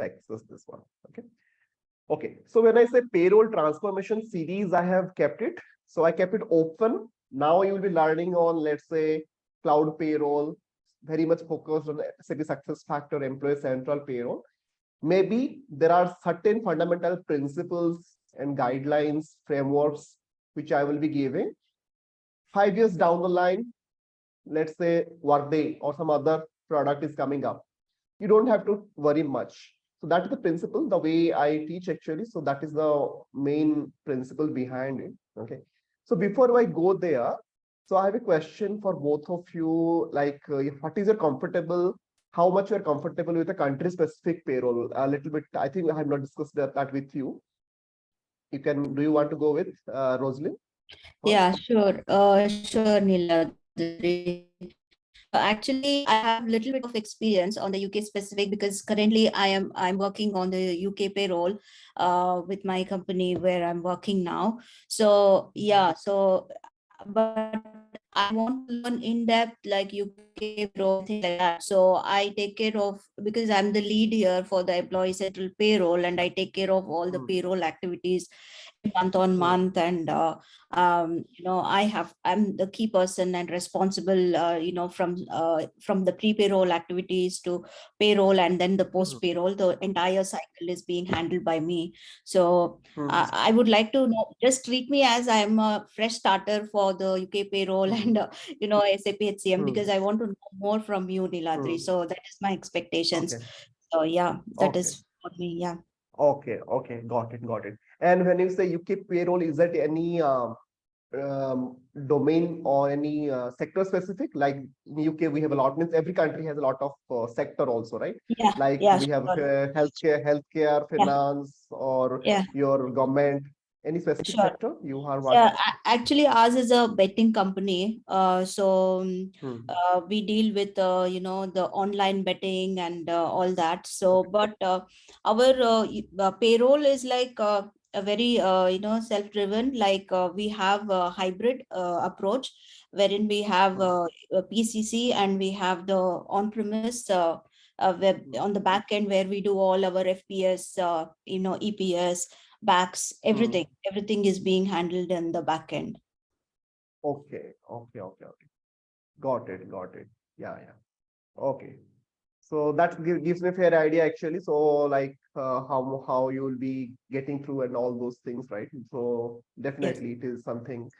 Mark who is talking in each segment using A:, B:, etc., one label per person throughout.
A: access this one. Okay. Okay. So when I say payroll transformation series, I have kept it. So I kept it open. Now you will be learning on, let's say, cloud payroll, very much focused on SAP SuccessFactors, Employee Central Payroll. Maybe there are certain fundamental principles and guidelines, frameworks, which I will be giving. 5 years down the line, let's say Workday or some other product is coming up, you don't have to worry much. So that is the principle, the way I teach actually. So that is the main principle behind it. Okay. So before I go there, so I have a question for both of you. Like, what is your comfortable? How much you are comfortable with a country-specific payroll? A little bit. I think I have not discussed that with you. You can. Do you want to go with Rosalind?
B: Yeah, sure. Sure, NILADRI. Actually, I have a little bit of experience on the UK specific because currently I'm working on the UK payroll with my company where I'm working now. So yeah, but I want to learn in depth like UK payroll, things like that. So I take care of, because I'm the lead here for the employee central payroll, and I take care of all the payroll activities month on month. And I'm the key person and responsible from the pre-payroll activities to payroll, and then the post-payroll, the entire cycle is being handled by me. So I would like to know, just treat me as I'm a fresh starter for the UK payroll and SAP HCM, because I want to know more from you, NILADRI. So that is my expectations.
A: Okay.
B: So yeah, that
A: Okay.
B: is for me. Yeah.
A: Okay. Okay. Got it. Got it. And when you say UK payroll, is that any domain or any sector specific? Like in UK, we have a lot, means every country has a lot of sector also, right?
B: Yeah.
A: Like
B: Yeah.
A: we have
B: Sure.
A: healthcare,
B: Yeah.
A: finance, or
B: Yeah.
A: your government. Any specific
B: Sure.
A: sector you are
B: Yeah,
A: working?
B: actually, ours is a betting company. We deal with the online betting and all that. So, but our payroll is like a very self-driven. Like we have a hybrid approach, wherein we have a PCC and we have the on-premise web on the back end, where we do all our FPS, EPS, backs, everything is being handled in the back end.
A: Okay. Okay. Okay. Okay. Got it. Got it. Yeah. Yeah. Okay. So that gives me a fair idea actually. So like how you will be getting through and all those things, right? So
B: Yes.
A: definitely it is something,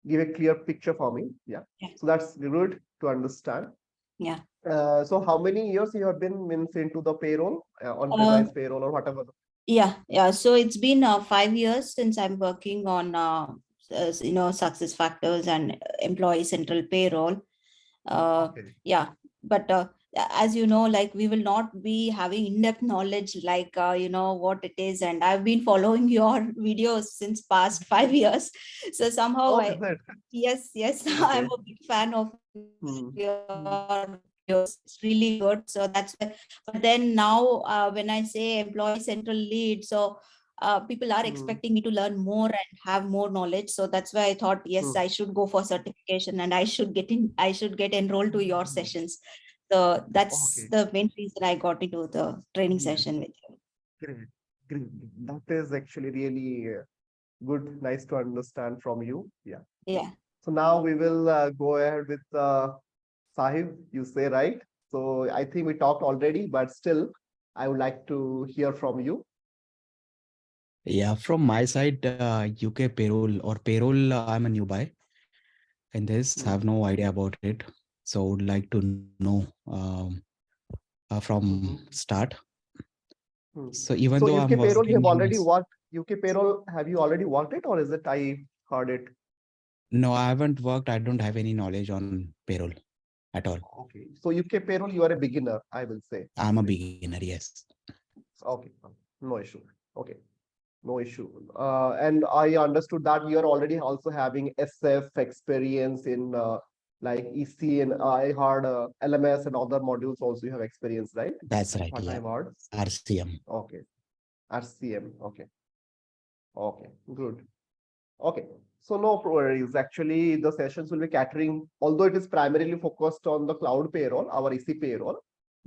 A: give a clear picture for me. Yeah.
B: Yeah.
A: So that's good to understand.
B: Yeah.
A: So how many years you have been into the payroll, on-premise payroll or whatever?
B: Yeah. So it's been 5 years since I'm working on success factors and employee central payroll.
A: Okay.
B: Yeah, but as you know, like we will not be having in-depth knowledge like what it is, and I've been following your videos since past 5 years. So somehow
A: Oh, is it?
B: yes, I'm
A: Okay.
B: a big fan of your videos. It's really good. So that's why. But then now, when I say employee central lead, so people are expecting me to learn more and have more knowledge. So that's why I thought, yes, I should go for certification and I should get enrolled to your sessions. So that's
A: Okay.
B: the main reason I got into the training
A: Yeah.
B: session with you.
A: Great. Great. That is actually really good, nice to understand from you. Yeah.
B: Yeah.
A: So now we will go ahead with Sahib, you say, right? So I think we talked already, but still, I would like to hear from you.
C: Yeah, from my side, UK payroll or payroll, I'm a new buy in this, have no idea about it. So would like to know from start. So even
A: So
C: though I'm
A: UK payroll, you
C: working
A: have
C: in
A: already worked. UK payroll, have you already worked it, or is it I heard it?
C: No, I haven't worked. I don't have any knowledge on payroll at all.
A: Okay. So UK payroll, you are a beginner, I will say.
C: I'm a beginner, yes.
A: Okay. No issue. Okay. No issue. And I understood that you're already also having SF experience in like EC, and I heard LMS and other modules also you have experience, right?
C: That's right,
A: What
C: yeah.
A: I heard.
C: RCM.
A: Okay. RCM. Okay. Okay. Good. Okay. So no worries. Actually, the sessions will be catering, although it is primarily focused on the cloud payroll, our EC payroll,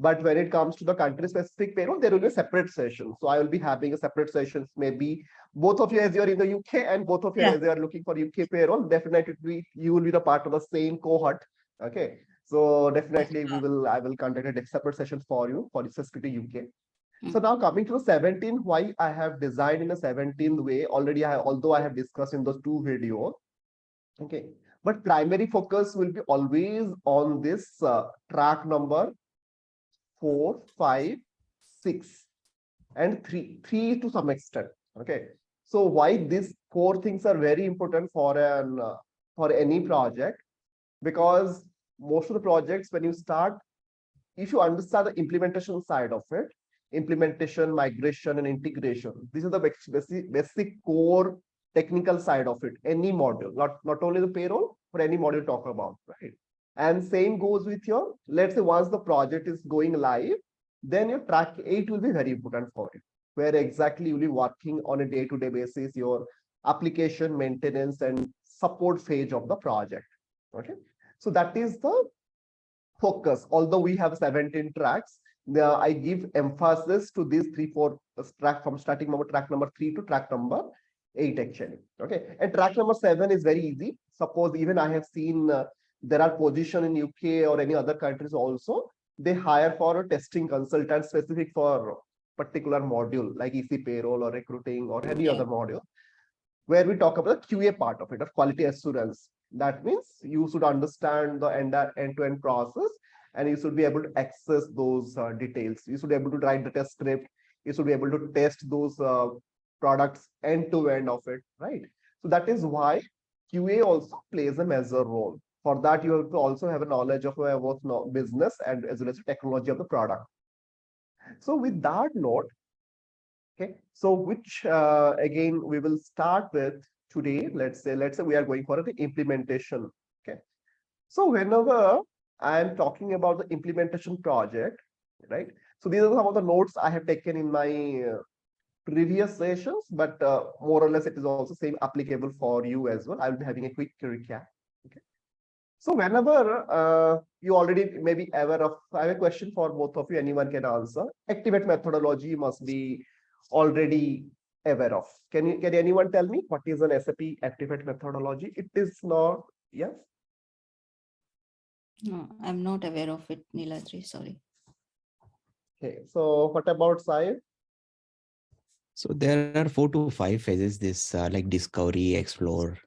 A: But when it comes to the country-specific payroll, there will be a separate session. So I will be having a separate sessions. Maybe both of you, as you're in the UK, and both of you,
B: Yeah.
A: as you are looking for UK payroll, definitely you will be the part of the same cohort. Okay. So definitely I will conduct a separate session for you for specific to UK. So now coming to the 17, why I have designed in a 17th way already, although I have discussed in those two videos. Okay. But primary focus will be always on this track number 4, 5, 6, and 3. 3 to some extent. Okay. So why these 4 things are very important for any project? Because most of the projects, when you start, if you understand the implementation side of it, implementation, migration, and integration, these are the basic core technical side of it. Any module, not only the payroll, but any module talk about, right? And same goes with your, let's say once the project is going live, then your track 8 will be very important for you, where exactly you'll be working on a day-to-day basis, your application maintenance and support phase of the project. Okay. So that is the focus. Although we have 17 tracks, I give emphasis to these 3-4 track from starting number track number 3 to track number 8 actually. Okay. And track number 7 is very easy. Suppose even I have seen there are positions in UK or any other countries also, they hire for a testing consultant specific for particular module like EC Payroll or recruiting or any other module, where we talk about the QA part of it, of quality assurance. That means you should understand the end-to-end process, and you should be able to access those details. You should be able to write the test script. You should be able to test those products end-to-end of it, right? So that is why QA also plays a major role. For that, you have to also have a knowledge of both business and as well as the technology of the product. So with that note, okay, so which again we will start with today. Let's say we are going for the implementation. Okay, so whenever I am talking about the implementation project, right? So these are some of the notes I have taken in my previous sessions, but more or less it is also same applicable for you as well. I will be having a quick recap. Okay. So whenever you already may be aware of, I have a question for both of you, anyone can answer. Activate methodology must be already aware of. Can anyone tell me what is an SAP Activate methodology? It is not, yes?
B: No, I'm not aware of it, Niladri, sorry.
A: Okay, so what about Sai?
C: So there are 4 to 5 phases, this like discovery, explore.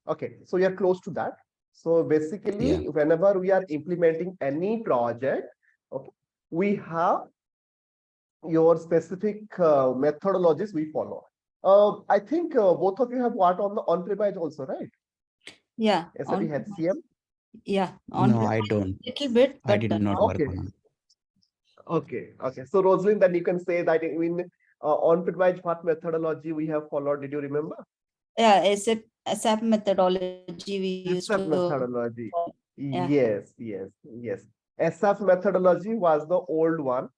A: Okay, so we are close to that. So basically, whenever we are implementing any project, okay, we have your specific methodologies we follow. I think both of you have worked on the on-premise also, right?
B: Yeah.
A: SAP HCM?
B: Yeah.
C: No, I don't.
B: Little bit,
C: I
B: but
C: did not work
A: okay.
C: on it.
A: Okay. So Rosalind, then you can say that in on-premise what methodology we have followed. Did you remember?
B: Yeah, SAP methodology we used
A: SAP
B: to.
A: methodology.
B: Yeah.
A: Yes. SAP methodology was the old one.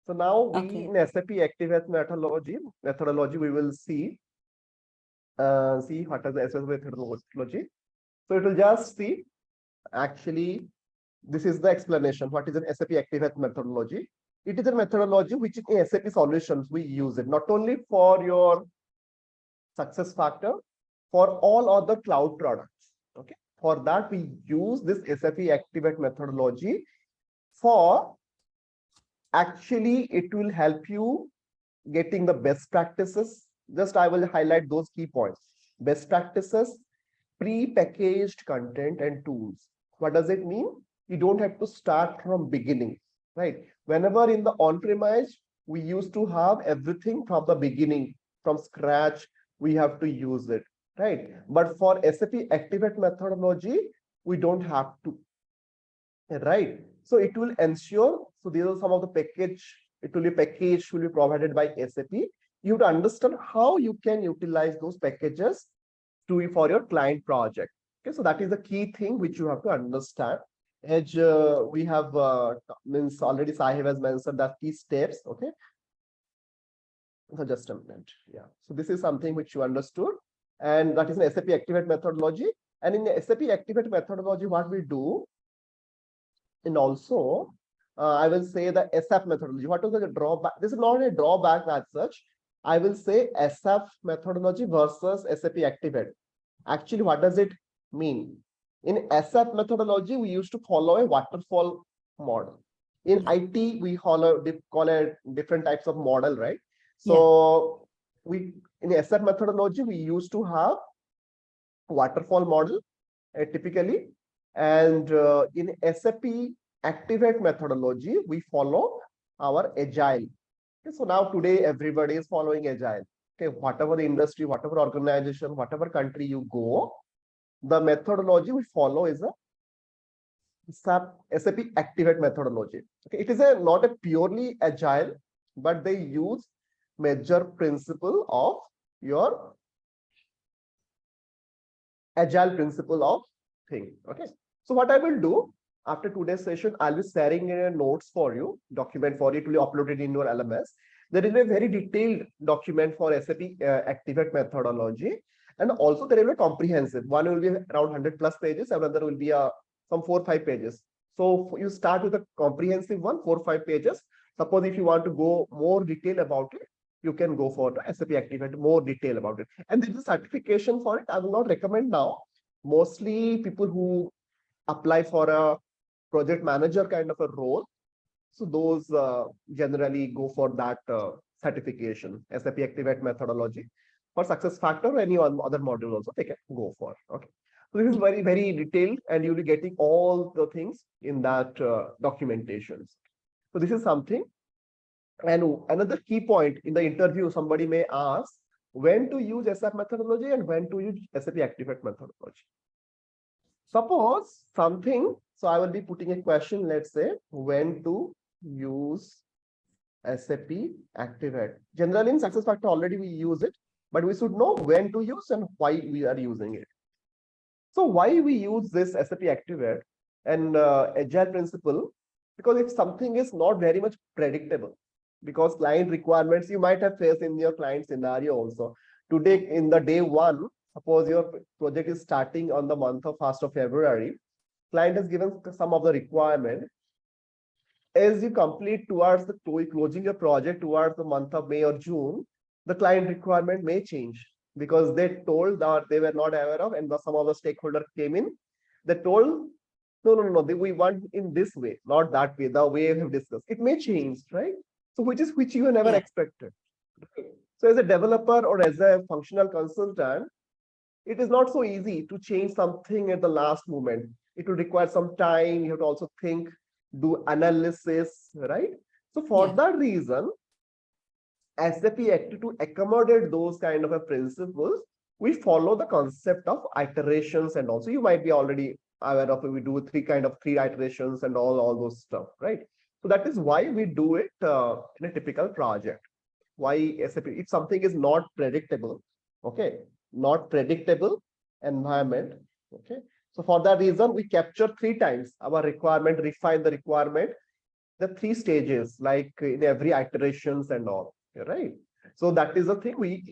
A: So now we in SAP Activate methodology we will see what is the SAP methodology. So it will just see actually this is the explanation. What is an SAP Activate methodology? It is a methodology which in SAP solutions we use it not only for your SuccessFactors, for all other cloud products. Okay, for that we use this SAP Activate methodology. For actually, it will help you getting the best practices. Just I will highlight those key points. Best practices, pre-packaged content and tools. What does it mean? You don't have to start from beginning, right? Whenever in the on-premise, we used to have everything from the beginning, from scratch, we have to use it, right? But for SAP Activate methodology, we don't have to, right? So it will ensure, so these are some of the package, it will be packaged, will be provided by SAP. You have to understand how you can utilize those packages for your client project. Okay, so that is the key thing which you have to understand. As we have means already Sahib has mentioned that key steps. Okay, so just a minute. Yeah, so this is something which you understood, and that is an SAP Activate methodology. And in the SAP Activate methodology, what we do, And also, I will say the SAP methodology. What is the drawback? This is not a drawback as such. I will say SAP methodology versus SAP Activate. Actually, what does it mean? In SAP methodology, we used to follow a waterfall model. In IT, we call it different types of model, right? So we in SAP methodology, we used to have waterfall model typically, and in SAP Activate methodology, we follow our agile. Okay, so now today everybody is following agile. Okay, whatever the industry, whatever organization, whatever country you go, the methodology we follow is a SAP Activate methodology. Okay, it is not a purely agile, but they use major principle of your agile principle of thing. Okay, so what I will do after today's session, I'll be sharing notes for you, document for you to be uploaded in your LMS. There is a very detailed document for SAP Activate methodology, and also there is a comprehensive one will be around 100+ pages, another will be some 4 or 5 pages. So you start with a comprehensive one, 4 or 5 pages. Suppose if you want to go more detail about it, you can go for the SAP Activate, more detail about it. And there is a certification for it. I will not recommend now. Mostly people who apply for a project manager kind of a role, so those generally go for that certification, SAP Activate methodology. For SuccessFactors or any other module also they can go for. Okay, so this is very, very detailed, and you'll be getting all the things in that documentations. So this is something. And another key point in the interview, somebody may ask when to use SAP methodology and when to use SAP Activate methodology. Suppose something, so I will be putting a question, let's say, when to use SAP Activate. Generally in SuccessFactors already we use it, but we should know when to use and why we are using it. So why we use this SAP Activate and agile principle? Because if something is not very much predictable, because client requirements you might have faced in your client scenario also. Today in the day one, suppose your project is starting on the month of 1st of February, client has given some of the requirement. As you complete towards the closing your project towards the month of May or June, the client requirement may change because they told that they were not aware of, and some of the stakeholders came in. They told, no, we want in this way, not that way, the way we have discussed. It may change, right? So which you never expected. So as a developer or as a functional consultant, it is not so easy to change something at the last moment. It will require some time. You have to also think, do analysis, right? So for that reason, SAP Active to accommodate those kind of principles, we follow the concept of iterations, and also you might be already aware of we do three iterations and all those stuff, right? So that is why we do it in a typical project. Why SAP? If something is not predictable, okay, not predictable environment, okay. So for that reason, we capture 3 times our requirement, refine the requirement, the 3 stages, like in every iterations and all, right? So that is the thing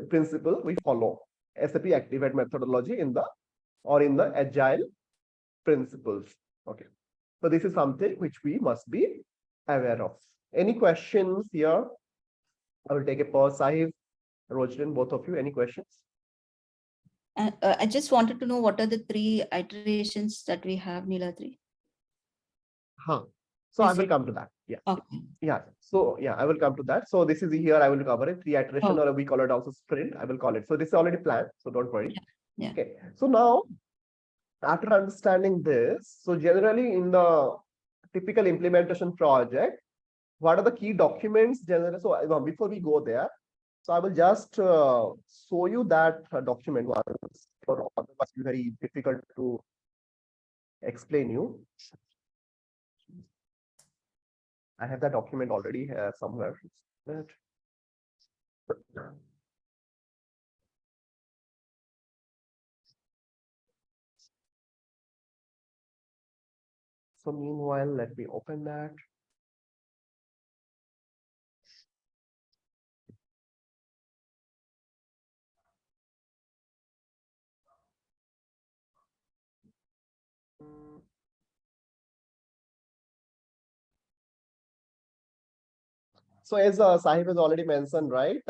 A: principle we follow, SAP Activate methodology in the agile principles. Okay. So this is something which we must be aware of. Any questions here? I will take a pause. Sahib, Rojin, both of you, any questions?
B: I just wanted to know what are the 3 iterations that we have, NILADRI?
A: So I will come to that. Yeah.
B: Okay.
A: Yeah. So yeah, I will come to that. So this is here. I will cover it. 3 iteration, or we call it also sprint. I will call it. So this is already planned. So don't worry.
B: Yeah.
A: Okay. So now, after understanding this, so generally in the typical implementation project, what are the key documents generally? So before we go there, so I will just show you that document once, or otherwise it's very difficult to explain you. I have that document already somewhere. So meanwhile, let me open that. So as Sahib has already mentioned, right,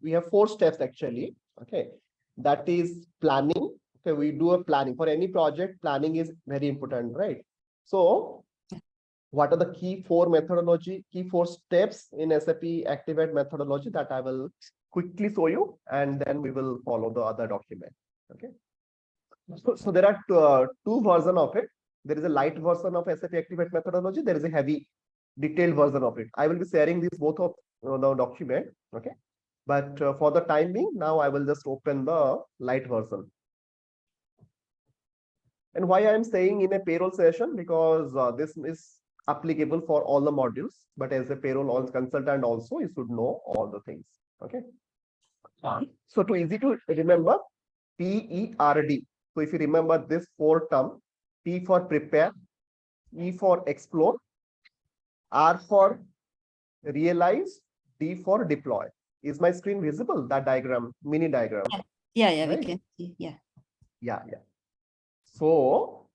A: we have 4 steps actually. Okay, that is planning. Okay, we do a planning for any project. Planning is very important, right? So what are the key 4 methodology, key 4 steps in SAP Activate methodology that I will quickly show you, and then we will follow the other document. Okay. So there are 2 versions of it. There is a light version of SAP Activate methodology. There is a heavy detailed version of it. I will be sharing these both of the document. Okay. But for the time being, now I will just open the light version. And why I am saying in a payroll session, because this is applicable for all the modules, but as a payroll consultant also, you should know all the things. Okay. So too easy to remember, PERD. So if you remember this 4 term, P for prepare, E for explore, R for realize, D for deploy. Is my screen visible? That diagram, mini diagram.
B: Yeah,
A: right?
B: we can see. Yeah.
A: Yeah. So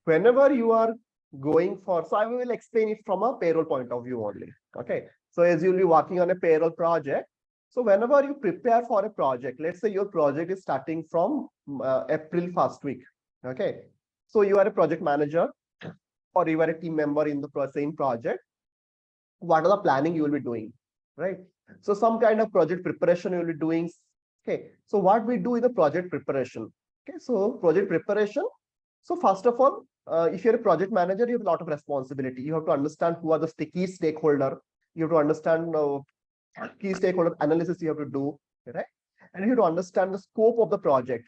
A: whenever you are going for, so I will explain it from a payroll point of view only. Okay. So as you'll be working on a payroll project, so whenever you prepare for a project, let's say your project is starting from April 1st week. Okay. So you are a project manager or you are a team member in the same project. What are the planning you will be doing, right? So some kind of project preparation you will be doing. Okay. So what we do is the project preparation. Okay. So project preparation. So first of all, if you're a project manager, you have a lot of responsibility. You have to understand who are the key stakeholder. You have to understand key stakeholder analysis you have to do, right? And you have to understand the scope of the project.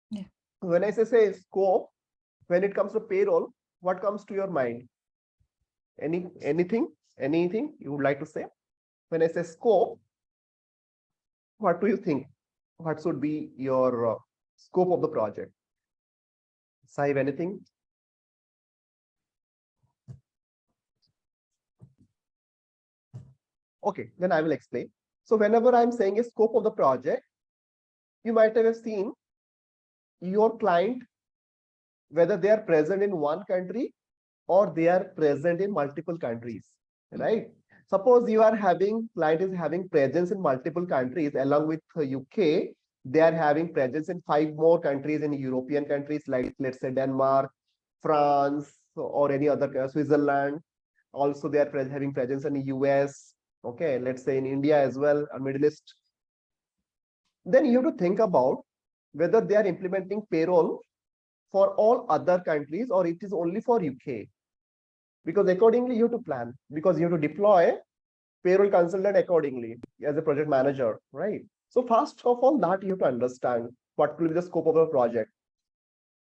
B: Yeah.
A: When I say scope, when it comes to payroll, what comes to your mind? Anything you would like to say? When I say scope, what do you think? What should be your scope of the project? Sahib, anything? Okay, then I will explain. So whenever I'm saying a scope of the project, you might have seen your client, whether they are present in one country or they are present in multiple countries, right? Suppose you are having, client is having presence in multiple countries along with UK, they are having presence in 5 more countries in European countries, like let's say Denmark, France, or any other, Switzerland. Also, they are having presence in the US. Okay, let's say in India as well, Middle East. Then you have to think about whether they are implementing payroll for all other countries or it is only for UK. Because accordingly, you have to plan, because you have to deploy payroll consultant accordingly as a project manager, right? So first of all, that you have to understand what will be the scope of the project,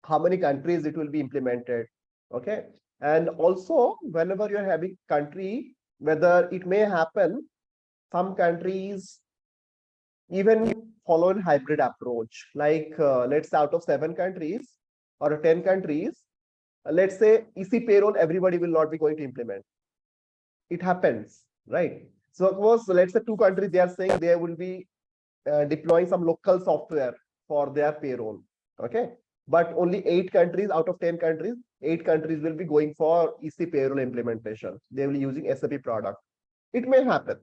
A: how many countries it will be implemented. Okay. And also, whenever you're having country, whether it may happen, some countries even follow a hybrid approach, like let's say out of 7 countries or 10 countries, let's say EC payroll, everybody will not be going to implement. It happens, right? So suppose, let's say 2 countries, they are saying they will be deploying some local software for their payroll. Okay. But only 8 countries out of 10 countries, 8 countries will be going for EC payroll implementation. They will be using SAP product. It may happen.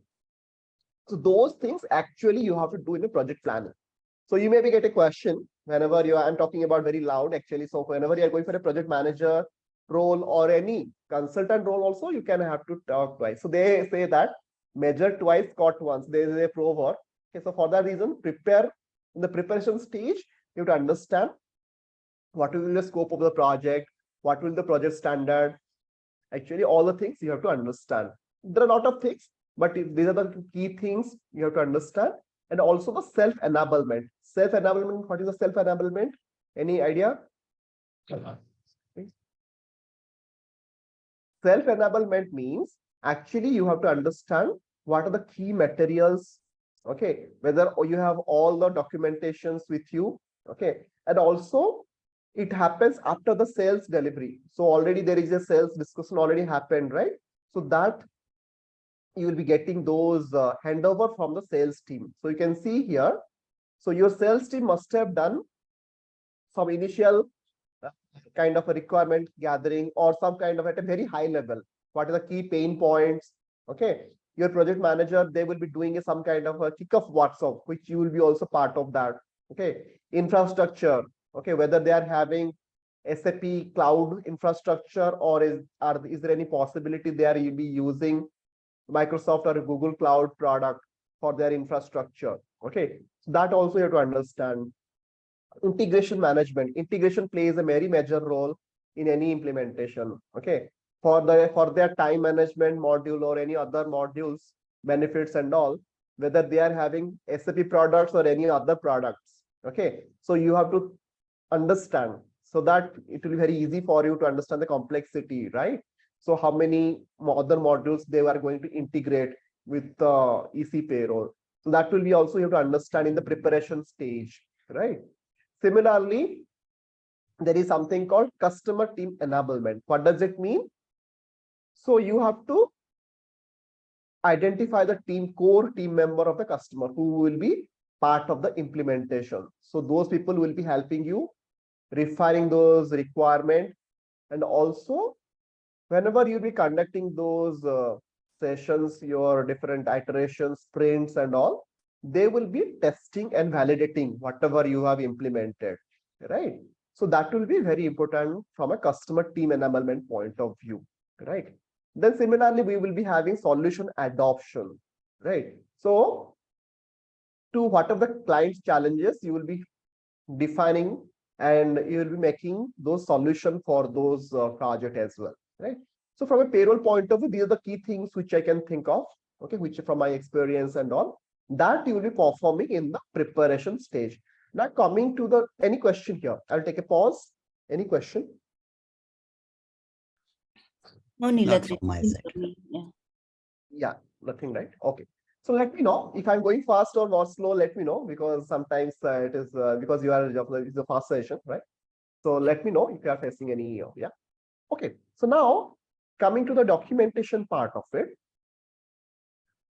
A: So those things actually you have to do in a project planning. So you maybe get a question whenever I'm talking about very loud actually. So whenever you're going for a project manager role or any consultant role also, you can have to talk twice. So they say that measure twice, caught once. There is a proverb. Okay, so for that reason, prepare in the preparation stage, you have to understand what will be the scope of the project, what will be the project standard. Actually, all the things you have to understand. There are a lot of things, but these are the key things you have to understand. And also the self-enablement. Self-enablement, what is the self-enablement? Any idea? Self-enablement means actually you have to understand what are the key materials, okay, whether you have all the documentations with you, okay, and also it happens after the sales delivery. So already there is a sales discussion already happened, right? So that you will be getting those handover from the sales team. So you can see here, so your sales team must have done some initial kind of a requirement gathering or some kind of at a very high level. What are the key pain points? Okay. your project manager, they will be doing some kind of a kickoff workshop, which you will be also part of that. Okay, infrastructure. Okay, whether they are having SAP cloud infrastructure, or is there any possibility they are be using Microsoft or Google Cloud product for their infrastructure. Okay, so that also you have to understand. Integration management. Integration plays a very major role in any implementation. Okay, for their time management module or any other modules, benefits and all, whether they are having SAP products or any other products. Okay, so you have to understand, so that it will be very easy for you to understand the complexity, right? So how many other modules they are going to integrate with EC Payroll. So that will be also you have to understand in the preparation stage, right? Similarly, there is something called customer team enablement. What does it mean? So you have to identify the core team member of the customer who will be part of the implementation. So those people will be helping you refining those requirements, and also whenever you'll be conducting those sessions, your different iterations, sprints and all, they will be testing and validating whatever you have implemented, right? So that will be very important from a customer team enablement point of view, right? Then similarly, we will be having solution adoption, right? So to whatever the client's challenges, you will be defining and you will be making those solutions for those project as well, right? So from a payroll point of view, these are the key things which I can think of, okay, which from my experience and all, that you will be performing in the preparation stage. Now coming to the, any question here? I'll take a pause. Any question?
B: No,
C: Not
B: NILADRI.
C: from my side.
B: Yeah.
A: Yeah, nothing, right? Okay. So let me know if I'm going fast or more slow. Let me know, because sometimes it is because you are it's a fast session, right? So let me know if you are facing any. Yeah. Okay. So now coming to the documentation part of it,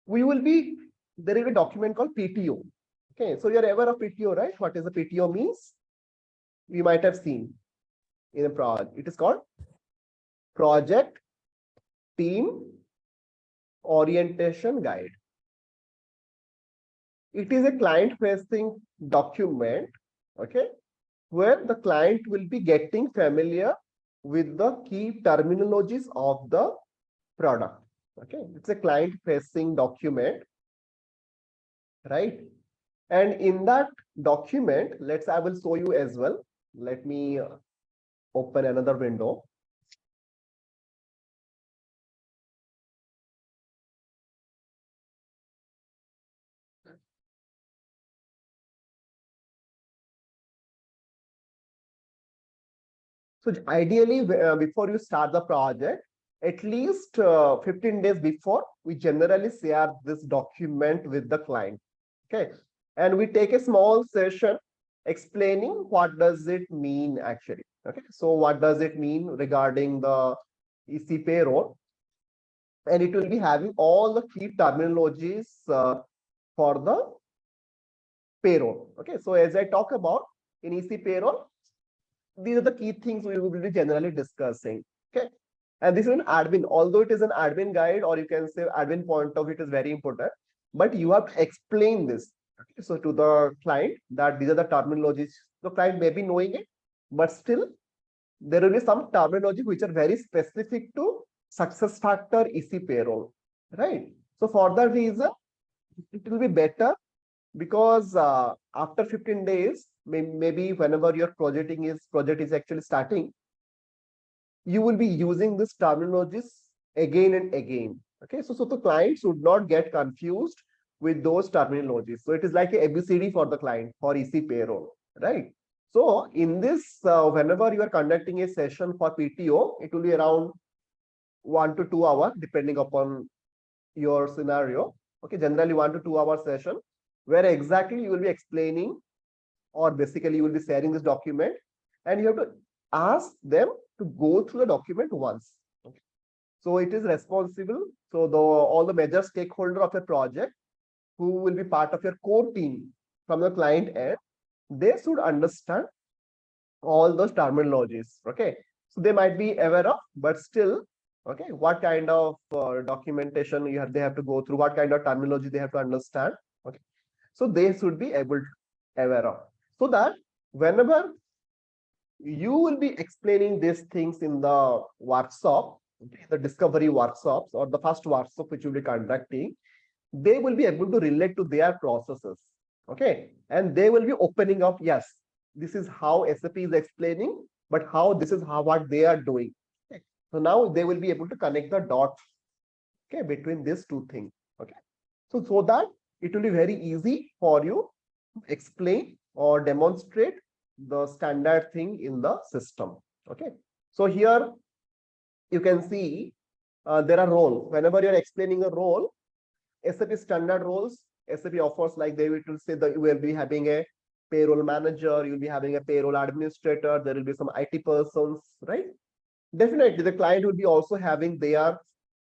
A: we will be, there is a document called PTO. Okay. So you're aware of PTO, right? What is the PTO means? We might have seen in a project. It is called Project Team Orientation Guide. It is a client-facing document, okay, where the client will be getting familiar with the key terminologies of the product. Okay, it's a client-facing document, right? And in that document, I will show you as well. Let me open another window. So ideally, before you start the project, at least 15 days before, we generally share this document with the client. Okay, and we take a small session explaining what does it mean actually. Okay, so what does it mean regarding the EC Payroll, and it will be having all the key terminologies for the payroll. Okay, so as I talk about in EC Payroll, these are the key things we will be generally discussing. Okay, and this is an admin, although it is an admin guide, or you can say admin point of view, it is very important, but you have to explain this. Okay, so to the client that these are the terminologies. The client may be knowing it, but still there will be some terminology which are very specific to SuccessFactors EC Payroll, right? So for that reason, it will be better, because after 15 days, maybe whenever your project is actually starting, you will be using this terminologies again and again. Okay, so the client should not get confused with those terminologies. So it is like a ABCD for the client for EC Payroll, right? So in this, whenever you are conducting a session for PTO, it will be around 1 to 2 hours, depending upon your scenario. Okay, generally 1 to 2 hour session, where exactly you will be explaining, or basically you will be sharing this document, and you have to ask them to go through the document once. Okay. So it is responsible. So all the major stakeholder of a project who will be part of your core team from the client end, they should understand all those terminologies. Okay, so they might be aware of, but still, Okay, what kind of documentation they have to go through, what kind of terminology they have to understand. Okay, so they should be able to aware of, so that whenever you will be explaining these things in the workshop, okay, the discovery workshops or the first workshop which you will be conducting, they will be able to relate to their processes. Okay, and they will be opening up, yes, this is how SAP is explaining, but how this is how what they are doing. Okay. So now they will be able to connect the dots, okay, between these two things. Okay, so that it will be very easy for you to explain or demonstrate the standard thing in the system. Okay, so here you can see there are roles. Whenever you're explaining a role, SAP standard roles, SAP offers, like they will say that you will be having a payroll manager, you'll be having a payroll administrator, there will be some IT persons, right? Definitely, the client will be also having their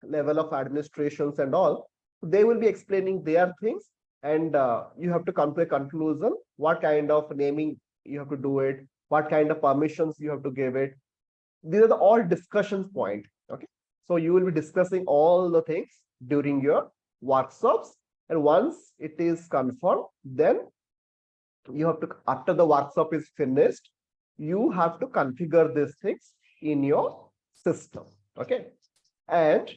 A: level of administrations and all. They will be explaining their things, and you have to come to a conclusion. What kind of naming you have to do it? What kind of permissions you have to give it? These are the all discussion point. Okay, so you will be discussing all the things during your workshops, and once it is confirmed, then you have to, after the workshop is finished, you have to configure these things in your system. Okay, and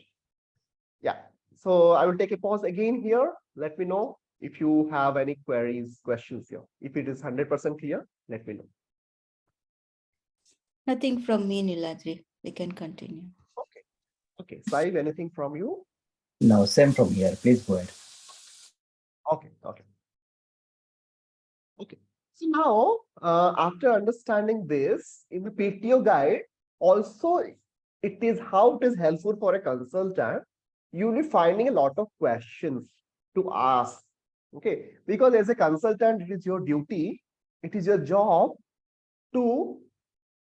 A: yeah, so I will take a pause again here. Let me know if you have any queries, questions here. If it is 100% clear, let me know.
B: Nothing from me, Niladri. We can continue.
A: Okay, okay, Saib, anything from you?
D: No, same from here. Please go ahead.
A: Okay, okay. Okay, so now after understanding this in the PTO guide, also it is how it is helpful for a consultant. You'll be finding a lot of questions to ask. Okay, because as a consultant, it is your duty, it is your job to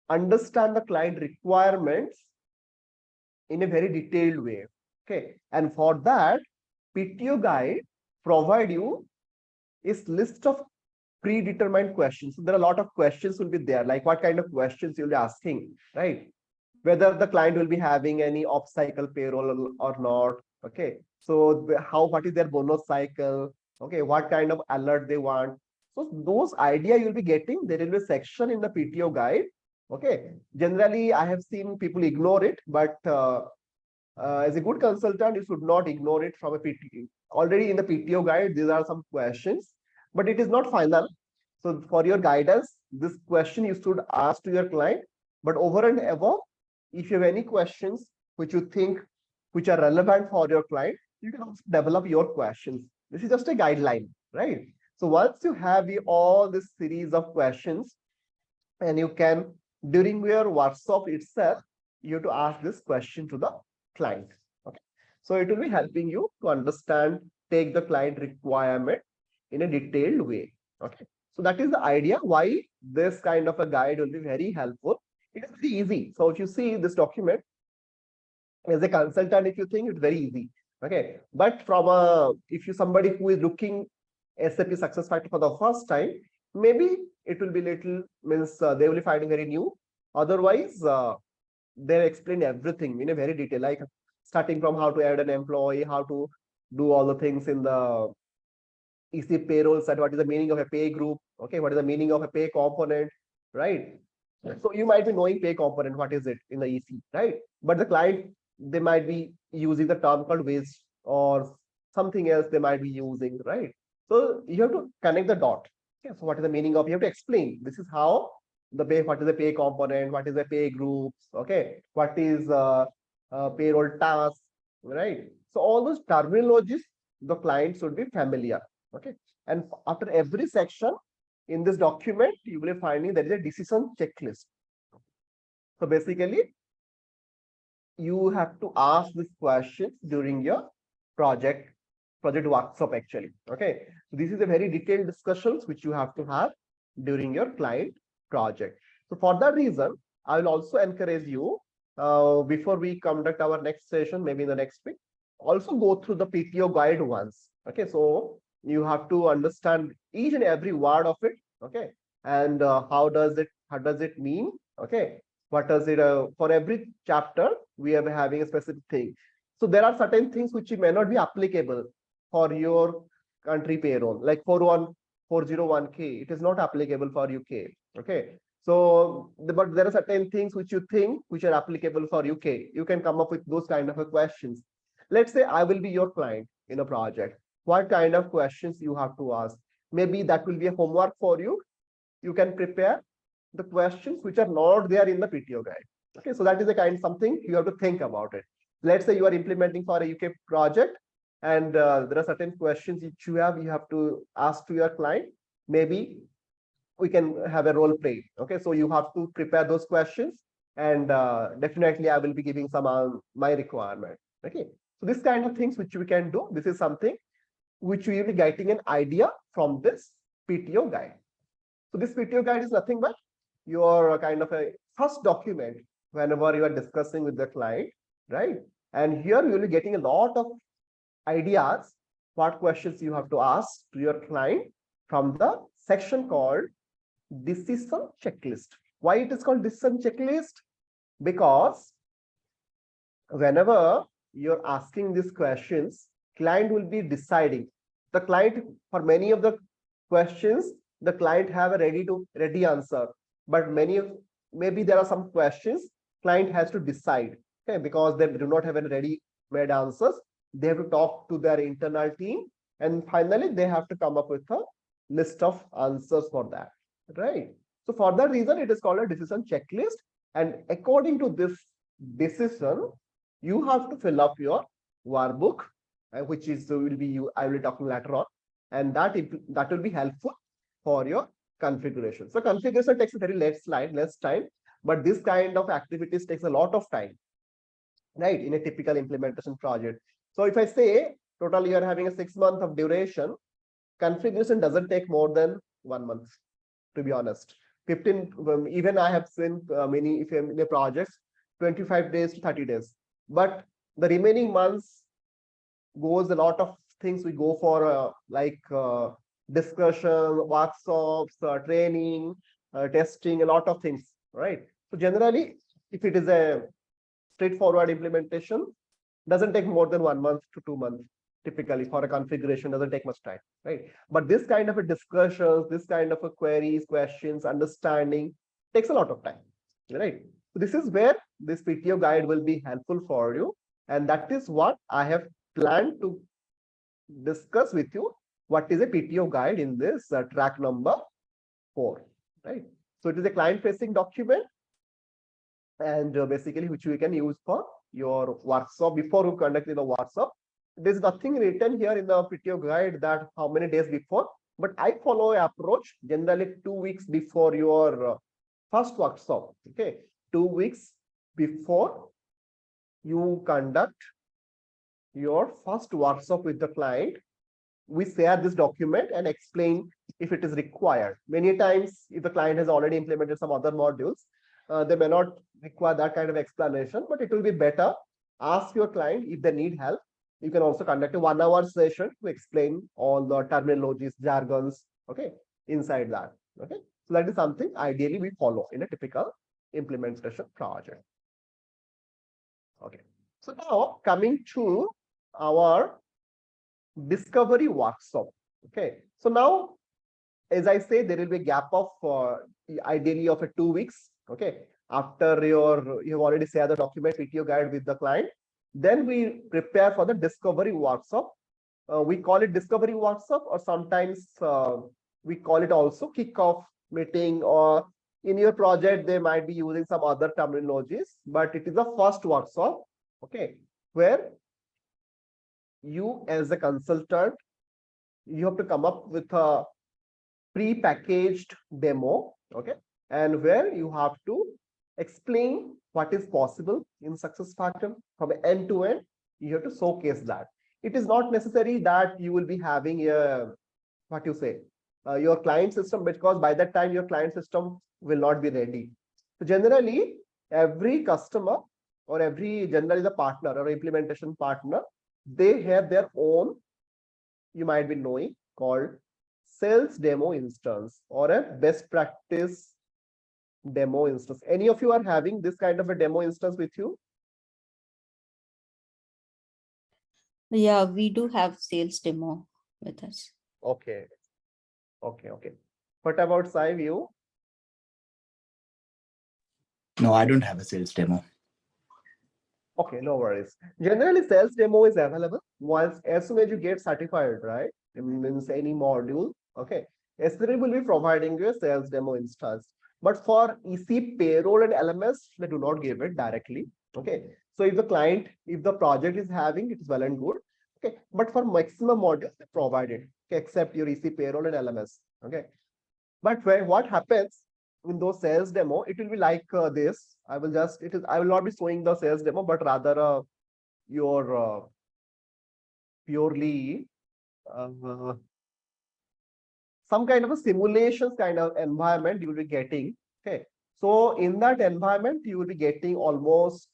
A: understand the client requirements in a very detailed way. Okay, and for that, PTO guide provide you is list of predetermined questions. So there are a lot of questions will be there, like what kind of questions you'll be asking, right? Whether the client will be having any off cycle payroll or not. Okay, so what is their bonus cycle? Okay, what kind of alert they want. So those idea you'll be getting. There will be a section in the PTO guide. Okay, generally I have seen people ignore it, but as a good consultant, you should not ignore it from a PTO. Already in the PTO guide, these are some questions, but it is not final. So for your guidance, this question you should ask to your client. But over and above, if you have any questions which you think which are relevant for your client, you can also develop your questions. This is just a guideline, right? So once you have all this series of questions, and you can, during your workshop itself, you have to ask this question to the client. Okay, so it will be helping you to understand, take the client requirement in a detailed way. Okay, so that is the idea why this kind of a guide will be very helpful. It is very easy. So if you see this document as a consultant, if you think it's very easy, okay, but from a, if you somebody who is looking SAP SuccessFactors for the first time, maybe it will be little, means they will be finding very new. Otherwise, they explain everything in a very detail, like starting from how to add an employee, how to do all the things in the EC Payroll side, what is the meaning of a pay group, okay, what is the meaning of a pay component, right? So you might be knowing pay component, what is it in the EC, right? But the client, they might be using the term called waste or something else they might be using, right? So you have to connect the dot. Okay, so what is the meaning of, you have to explain, this is how the pay, what is the pay component, what is the pay groups, okay, what is payroll task, right? So all those terminologies the client should be familiar. Okay, and after every section in this document, you will be finding there is a decision checklist. So basically, you have to ask these questions during your project workshop actually. Okay, so this is a very detailed discussions which you have to have during your client project. So for that reason, I will also encourage you, before we conduct our next session, maybe in the next week, also go through the PTO guide once. Okay, so you have to understand each and every word of it. Okay, and how does it mean? Okay, What does it, for every chapter, we are having a specific thing. So there are certain things which may not be applicable for your country payroll, like 401k, it is not applicable for UK. Okay. So, but there are certain things which you think which are applicable for UK. You can come up with those kind of questions. Let's say I will be your client in a project. What kind of questions you have to ask? Maybe that will be a homework for you. You can prepare the questions which are not there in the PTO guide. Okay, so that is the kind of something you have to think about it. Let's say you are implementing for a UK project, and there are certain questions which you have to ask to your client. Maybe we can have a role play. Okay, so you have to prepare those questions, and definitely I will be giving some my requirement. Okay, so this kind of things which we can do. This is something which we will be getting an idea from this PTO guide. So this PTO guide is nothing but your kind of a first document whenever you are discussing with the client, right? And here you will be getting a lot of ideas, what questions you have to ask to your client from the section called decision checklist. Why it is called decision checklist? Because whenever you're asking these questions, client will be deciding. The client, for many of the questions, the client have a ready answer, but maybe there are some questions client has to decide. Okay, because they do not have any ready-made answers. They have to talk to their internal team, and finally they have to come up with a list of answers for that, right? So for that reason, it is called a decision checklist, and according to this decision, you have to fill up your workbook, which is I will be talking later on, and that will be helpful for your configuration. So configuration takes a very less time, but this kind of activities takes a lot of time, right, in a typical implementation project. So if I say total you are having a 6 month of duration, configuration doesn't take more than 1 month, to be honest. 15, even I have seen many, if in the projects, 25 days to 30 days. But the remaining months goes a lot of things we go for, like discussion, workshops, training, testing, a lot of things, right? So generally, if it is a straightforward implementation, doesn't take more than 1 month to 2 months. Typically for a configuration doesn't take much time, right? But this kind of a discussions, this kind of a queries, questions, understanding takes a lot of time, right? So this is where this PTO guide will be helpful for you, and that is what I have planned to discuss with you. What is a PTO guide in this track number 4, right? So it is a client-facing document, and basically which we can use for your workshop. Before you conduct the workshop, there's nothing written here in the PTO guide that how many days before, but I follow an approach generally 2 weeks before your first workshop. Okay, 2 weeks before you conduct your first workshop with the client, we share this document and explain if it is required. Many times, if the client has already implemented some other modules, they may not require that kind of explanation, but it will be better. Ask your client if they need help. You can also conduct a 1 hour session to explain all the terminologies, jargons, okay, inside that. Okay, so that is something ideally we follow in a typical implementation project. Okay, so now coming to our discovery workshop. Okay, so now, as I say, there will be a gap of ideally of 2 weeks. Okay, after you have already shared the document PTO guide with the client, then we prepare for the discovery workshop. We call it discovery workshop, or sometimes we call it also kickoff meeting, or in your project they might be using some other terminologies, but it is the first workshop, okay, where you as a consultant, you have to come up with a pre-packaged demo, okay, and where you have to explain what is possible in SuccessFactors from end to end. You have to showcase that. It is not necessary that you will be having a your client system, because by that time your client system will not be ready. So generally, every customer or generally the partner or implementation partner, they have their own, you might be knowing, called sales demo instance or a best practice demo instance. Any of you are having this kind of a demo instance with you?
B: Yeah, we do have sales demo with us.
A: Okay. Okay. What about Sai, you?
D: No, I don't have a sales demo.
A: Okay, no worries. Generally, sales demo is available once as soon as you get certified, right? It means any module. Okay. SAP will be providing you a sales demo instance. But for EC payroll and LMS, they do not give it directly. Okay. So if the client, if the project is having, it is well and good. Okay. But for maximum modules, they provide it. Okay, except your EC payroll and LMS. Okay. But what happens in those sales demo, it will be like this. I will not be showing the sales demo, but rather your purely some kind of a simulations kind of environment you will be getting. Okay. So in that environment, you will be getting almost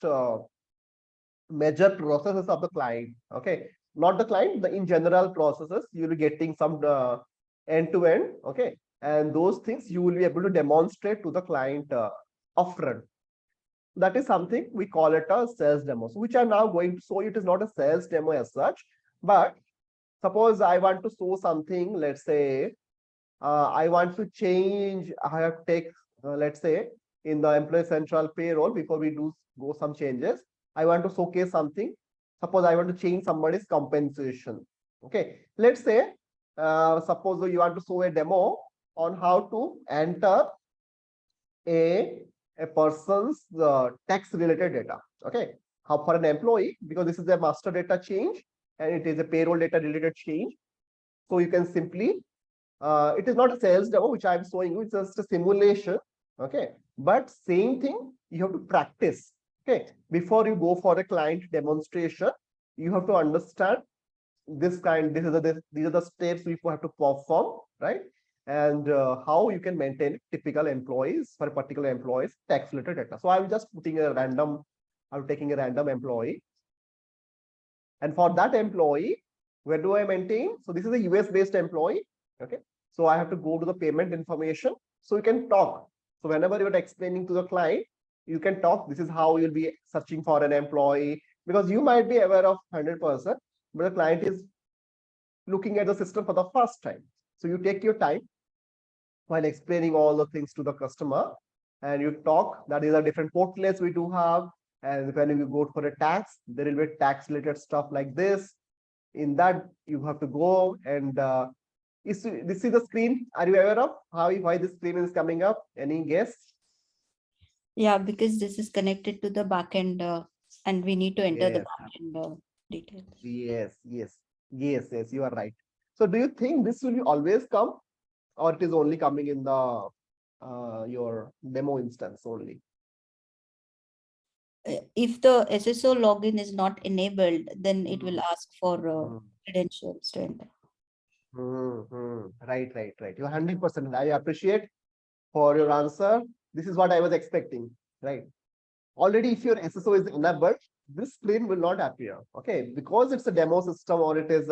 A: major processes of the client. Okay. Not the client, the in general processes, you will be getting some end to end. Okay. And those things you will be able to demonstrate to the client upfront. That is something we call it a sales demo, which I'm now going to show. It is not a sales demo as such, but suppose I want to show something. Let's say I want to change. I have take let's say in the employee central payroll before we do go some changes. I want to showcase something. Suppose I want to change somebody's compensation. Okay, let's say suppose you want to show a demo on how to enter a person's tax related data. Okay, how for an employee, because this is a master data change and it is a payroll data related change. So you can simply it is not a sales demo which I'm showing you, it's just a simulation. Okay, but same thing you have to practice. Okay, before you go for a client demonstration, you have to understand these are the steps we have to perform, right? And how you can maintain typical employees for a particular employee's tax related data. So I'm just taking a random employee. And for that employee, where do I maintain? So this is a US based employee. Okay. So I have to go to the payment information. So you can talk. So whenever you're explaining to the client, you can talk. This is how you'll be searching for an employee, because you might be aware of 100%, but the client is looking at the system for the first time. So you take your time while explaining all the things to the customer, and you talk that these are different portlets we do have. And when you go for a tax, there will be tax related stuff like this. In that, you have to go and this is the screen. Are you aware of why this screen is coming up? Any guess?
B: Yeah, because this is connected to the backend and we need to enter the
A: Yes.
B: backend details.
A: Yes, you are right. So do you think this will always come, or it is only coming in the your demo instance only?
B: If the SSO login is not enabled, then it will ask for credentials to enter.
A: Right. You're 100%. I appreciate for your answer. This is what I was expecting, right? Already, if your SSO is enabled, this screen will not appear. Okay, because it's a demo system or it is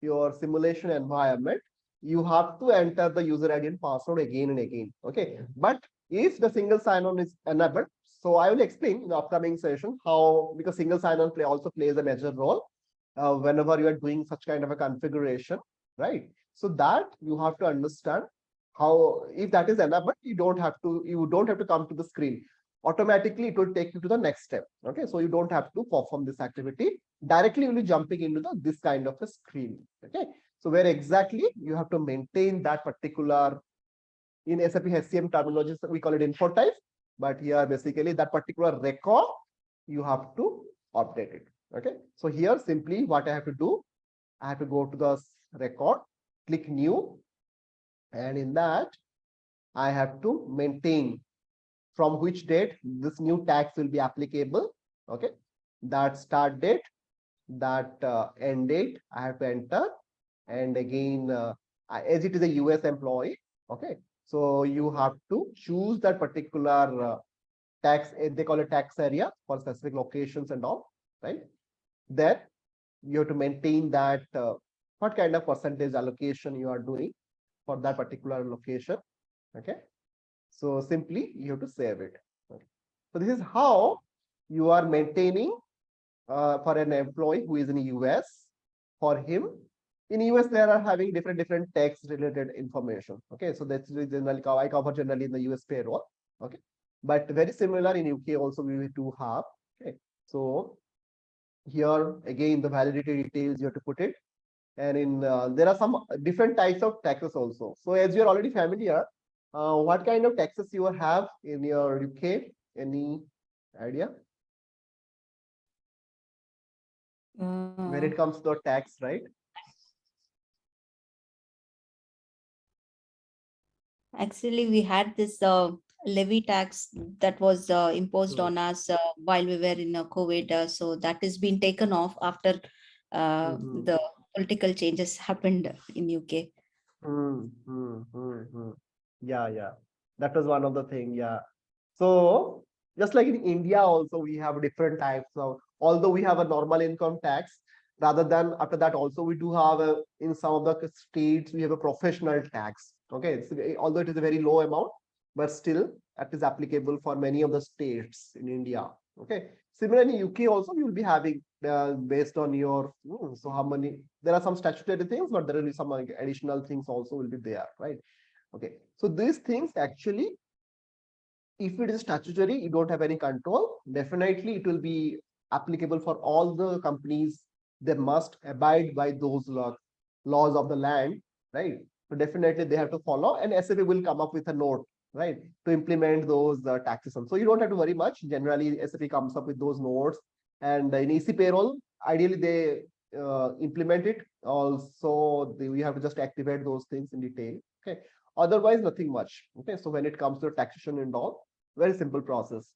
A: your simulation environment, you have to enter the user ID and password again and again. Okay, but if the single sign-on is enabled, so I will explain in the upcoming session how, because single sign-on also plays a major role whenever you are doing such kind of a configuration, right? So that you have to understand how, if that is enabled, you don't have to come to the screen. Automatically it will take you to the next step. Okay, so you don't have to perform this activity directly. You'll be jumping into this kind of a screen. Okay, so where exactly you have to maintain that particular, in SAP HCM terminology we call it info type, but here basically that particular record you have to update it. Okay, so here simply what I have to do, I have to go to the record, click new, and in that I have to maintain from which date this new tax will be applicable. Okay, that start date, that end date I have to enter, and again as it is a US employee. Okay, so you have to choose that particular tax, they call it tax area for specific locations and all, right? Then you have to maintain that what kind of percentage allocation you are doing for that particular location. Okay, So simply you have to save it. Okay. So this is how you are maintaining for an employee who is in US. For him, in US they are having different tax related information. Okay, so that's generally I cover generally in the US payroll. Okay, but very similar in UK also we do have. Okay, so here again the validity details you have to put it, and in there are some different types of taxes also. So as you're already familiar, what kind of taxes you have in your UK? Any idea? When it comes to tax, right?
B: Actually, we had this levy tax that was imposed on us while we were in COVID. So that has been taken off after the political changes happened in UK.
A: Yeah, yeah. That was one of the thing. Yeah. So just like in India also, we have different types of, although we have a normal income tax, rather than after that also we do have a, in some of the states, we have a professional tax. Okay. Although it is a very low amount, but still that is applicable for many of the states in India. Okay. Similarly, in UK also you will be having based on your, so how many, there are some statutory things, but there will be some additional things also will be there, right? Okay. So these things actually, if it is statutory, you don't have any control. Definitely, it will be applicable for all the companies. They must abide by those laws of the land, right? So definitely they have to follow, and SAP will come up with a note, right, to implement those taxes. So you don't have to worry much. Generally, SAP comes up with those notes, and in EC Payroll, ideally they implement it. Also, we have to just activate those things in detail. Okay. Otherwise, nothing much. Okay. So when it comes to taxation and all, very simple process.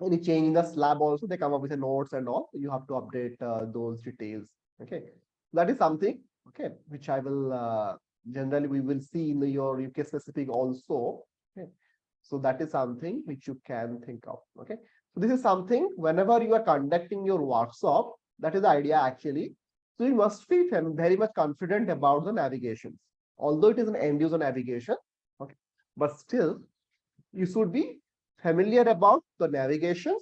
A: Any change in the slab also, they come up with the notes and all. You have to update those details. Okay. That is something, okay, which I will generally we will see in your UK specific also. Okay. So that is something which you can think of. Okay. So this is something whenever you are conducting your workshop, that is the idea actually. So you must be very much confident about the navigations. Although it is an end user navigation, okay, but still you should be familiar about the navigations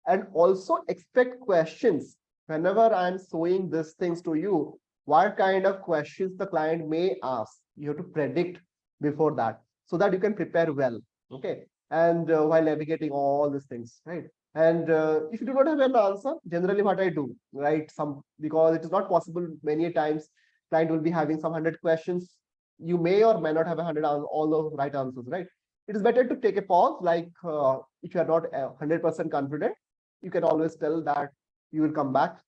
A: and also expect questions. Whenever I'm showing these things to you, what kind of questions the client may ask, you have to predict before that so that you can prepare well. Okay. And while navigating all these things, right? And if you do not have an answer, generally what I do, right? Because it is not possible many times, client will be having some 100 questions. You may or may not have 100 all the right answers, right? It is better to take a pause. Like if you are not 100% confident, you can always tell that you will come back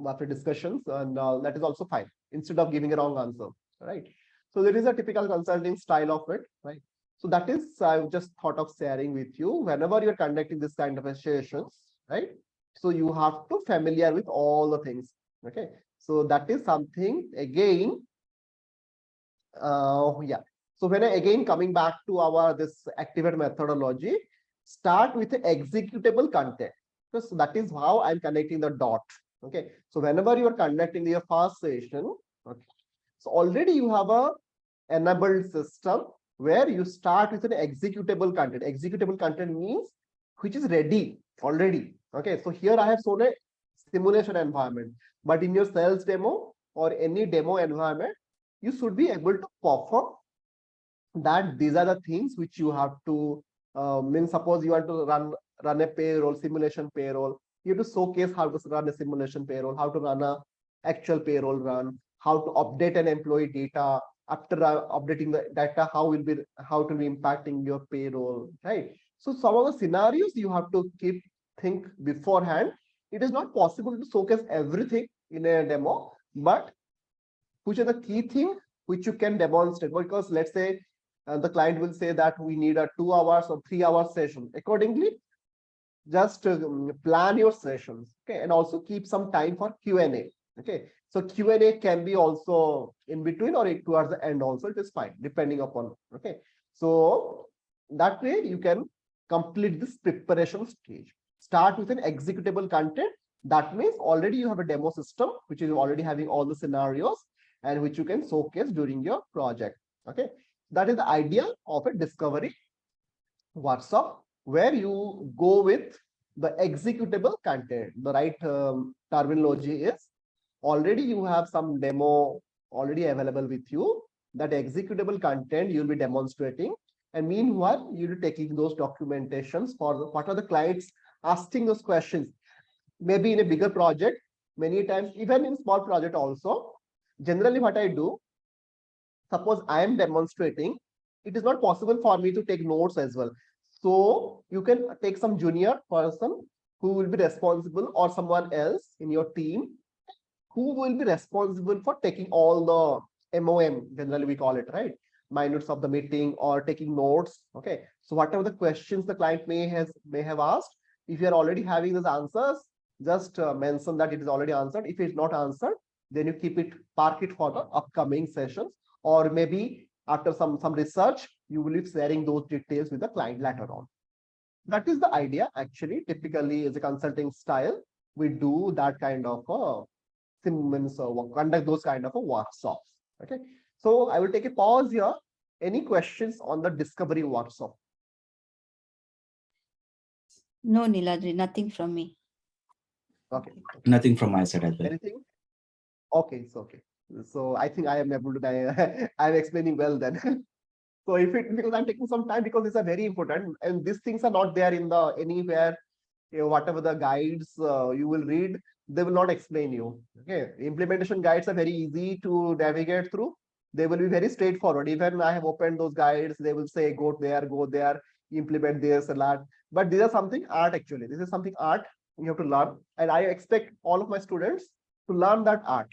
A: after discussions, and that is also fine, instead of giving a wrong answer, right? So there is a typical consulting style of it, right? So that is, I just thought of sharing with you whenever you're conducting this kind of sessions, right? So you have to familiar with all the things. Okay. So that is something again. Yeah. So when again coming back to our this activate methodology, start with the executable content. So that is how I'm connecting the dot. Okay. So whenever you are conducting your first session, okay, so already you have a enabled system where you start with an executable content. Executable content means which is ready already. Okay. So here I have shown a simulation environment, but in your sales demo or any demo environment, you should be able to perform that. These are the things which you have to mean. Suppose you want to run a payroll, simulation payroll, you have to showcase how to run a simulation payroll, how to run a actual payroll run, how to update an employee data. After updating the data, how to be impacting your payroll, right? So some of the scenarios you have to think beforehand. It is not possible to showcase everything in a demo, but which are the key things which you can demonstrate. Because let's say the client will say that we need a 2 hours or 3 hour session. Accordingly, just plan your sessions, okay, and also keep some time for Q&A. Okay, so Q&A can be also in between or towards the end also. It is fine depending upon. Okay, so that way you can complete this preparation stage. Start with an executable content. That means already you have a demo system which is already having all the scenarios and which you can showcase during your project. Okay, that is the idea of a discovery workshop, where you go with the executable content. The right terminology is already you have some demo already available with you. That executable content you'll be demonstrating, and meanwhile you'll be taking those documentations for what are the clients asking those questions. Maybe in a bigger project, many times even in small project also, generally what I do, suppose I am demonstrating, it is not possible for me to take notes as well. So you can take some junior person who will be responsible, or someone else in your team who will be responsible for taking all the MOM, generally we call it, right? Minutes of the meeting, or taking notes. Okay. So whatever the questions the client may have asked, if you are already having those answers, just mention that it is already answered. If it's not answered, then you keep it, park it for the upcoming sessions, or maybe after some research, you will be sharing those details with the client later on. That is the idea. Actually, typically as a consulting style, we do that kind of conduct those kind of workshops. Okay, so I will take a pause here. Any questions on the discovery workshop?
B: No, NILADRI, nothing from me.
A: Okay.
D: Nothing from my side as well.
A: Anything? Okay, so okay. So I think I am able to. I'm explaining well then. So if it, because I'm taking some time, because these are very important, and these things are not there in the anywhere. Whatever the guides you will read, they will not explain you. Okay, implementation guides are very easy to navigate through. They will be very straightforward. Even I have opened those guides, they will say go there, implement this a lot. But these are something art actually. This is something art you have to learn, and I expect all of my students to learn that art.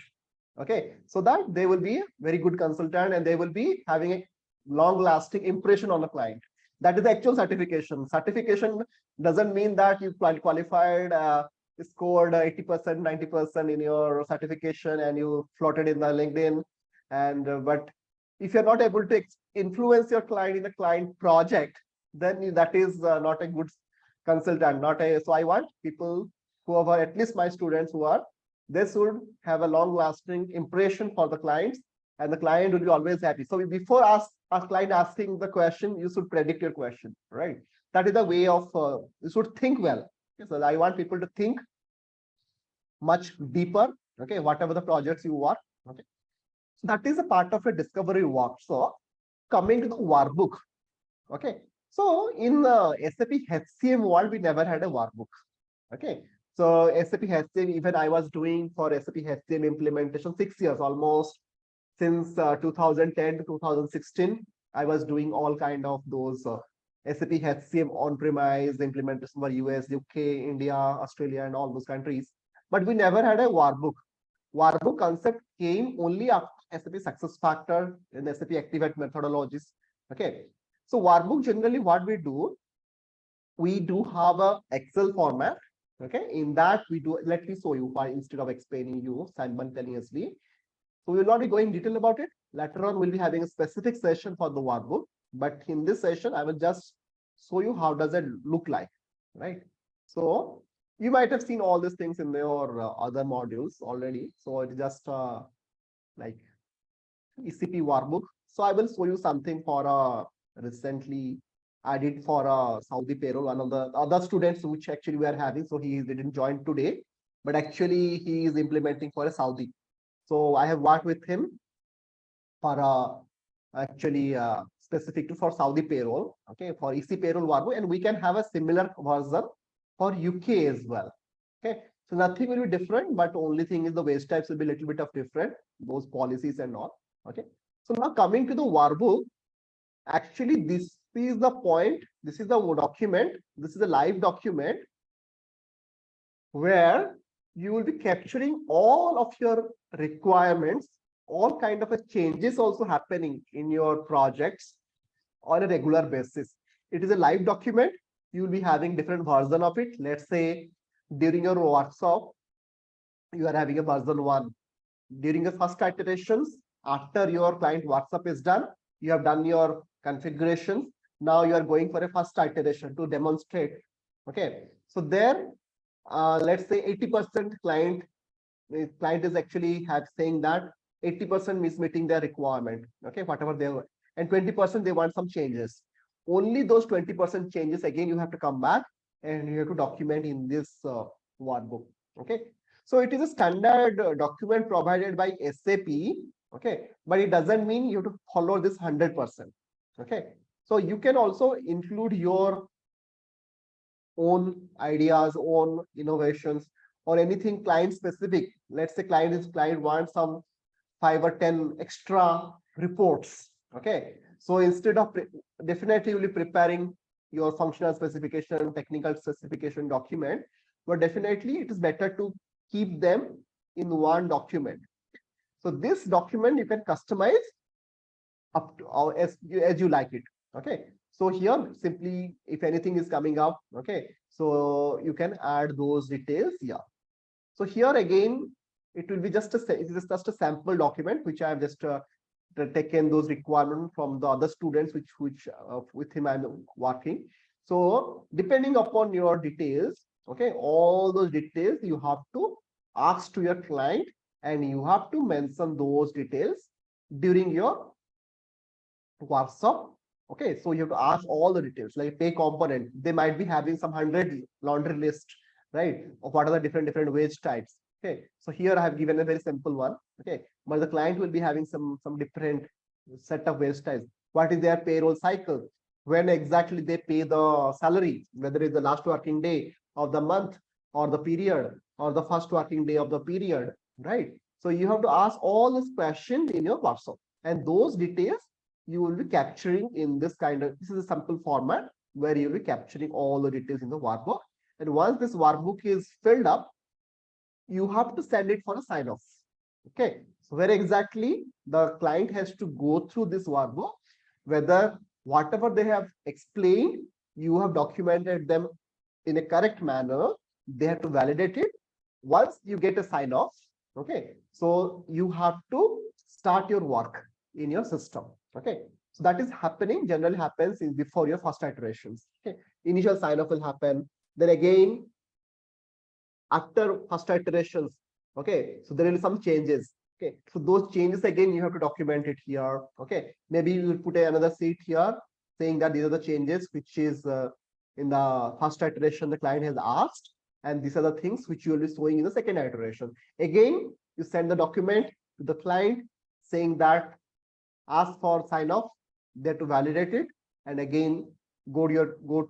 A: Okay, so that they will be a very good consultant, and they will be having a long-lasting impression on the client. That is the actual certification. Certification doesn't mean that you qualified, scored 80%, 90% in your certification, and you floated in the LinkedIn. And but if you're not able to influence your client in the client project, then that is not a good consultant. Not a. So I want people who are at least my students who are, they should have a long-lasting impression for the clients, and the client will be always happy. So before our client asking the question, you should predict your question, right? That is the way of, you should think well. Okay, so I want people to think much deeper, okay, whatever the projects you work, okay. So that is a part of a discovery work. So coming to the workbook, okay. So in the SAP HCM world, we never had a workbook, okay. So SAP HCM, even I was doing for SAP HCM implementation 6 years almost. Since 2010 to 2016, I was doing all kind of those SAP HCM on-premise implementation for US, UK, India, Australia, and all those countries. But we never had a workbook. Workbook concept came only after SAP SuccessFactors and SAP Activate methodologies. Okay. So workbook, generally what we do have a Excel format. Okay. In that we do, let me show you instead of explaining you simultaneously. So we will not be going detail about it. Later on, we'll be having a specific session for the workbook. But in this session, I will just show you how does it look like, right? So you might have seen all these things in your other modules already. So it's just like ECP workbook. So I will show you something for recently I did for Saudi payroll. One of the other students which actually we are having. So he didn't join today, but actually he is implementing for a Saudi. So I have worked with him for actually specific for Saudi payroll, okay, for EC payroll workbook, and we can have a similar version for UK as well. Okay, so nothing will be different, but only thing is the wage types will be a little bit of different, those policies and all. Okay, so now coming to the workbook, actually this is the point. This is the document. This is a live document where you will be capturing all of your requirements, all kind of changes also happening in your projects on a regular basis. It is a live document. You will be having different version of it. Let's say during your workshop, you are having a version 1. During the first iterations, after your client workshop is done, you have done your configurations. Now you are going for a first iteration to demonstrate. Okay, so there, let's say 80% client is actually saying that 80% is meeting their requirement. Okay, whatever they were, and 20% they want some changes. Only those 20% changes, again, you have to come back and you have to document in this workbook. Okay. So it is a standard document provided by SAP. Okay. But it doesn't mean you have to follow this 100%. Okay. So you can also include your own ideas, own innovations, or anything client specific. Let's say client wants some 5 or 10 extra reports. Okay. So instead of definitely you'll be preparing your functional specification, technical specification document, but definitely it is better to keep them in one document. So this document you can customize up to as you like it. Okay. So here simply if anything is coming up, okay, so you can add those details here. So here again, it will be just a sample document which I have just taken those requirements from the other students which with him I'm working. So depending upon your details, okay, all those details you have to ask to your client, and you have to mention those details during your workshop. Okay, so you have to ask all the details, like pay component. They might be having some 100 laundry list, right, of what are the different wage types. Okay, so here I have given a very simple one. Okay, but the client will be having some different set of wage types. What is their payroll cycle? When exactly they pay the salary, whether it's the last working day of the month or the period or the first working day of the period, right? So you have to ask all these questions in your workshop, and those details you will be capturing in this this is a simple format where you will be capturing all the details in the workbook. And once this workbook is filled up, you have to send it for a sign off. Okay, so where exactly the client has to go through this workbook, whether whatever they have explained, you have documented them in a correct manner. They have to validate it. Once you get a sign off, okay, so you have to start your work in your system. Okay, so that is happening, generally happens before your first iterations. Okay, initial sign off will happen. Then again, after first iterations, okay, so there will be some changes. Okay, so those changes again you have to document it here. Okay, maybe you will put another sheet here saying that these are the changes which is in the first iteration the client has asked, and these are the things which you will be showing in the second iteration. Again, you send the document to the client saying that ask for sign off, they have to validate it, and again go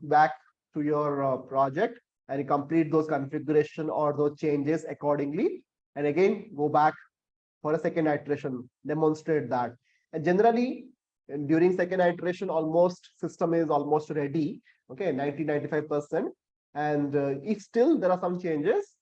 A: back to your project and complete those configuration or those changes accordingly, and again go back for a second iteration, demonstrate that. And generally during second iteration, almost system is almost ready. Okay, 90-95%. And if still there are some changes,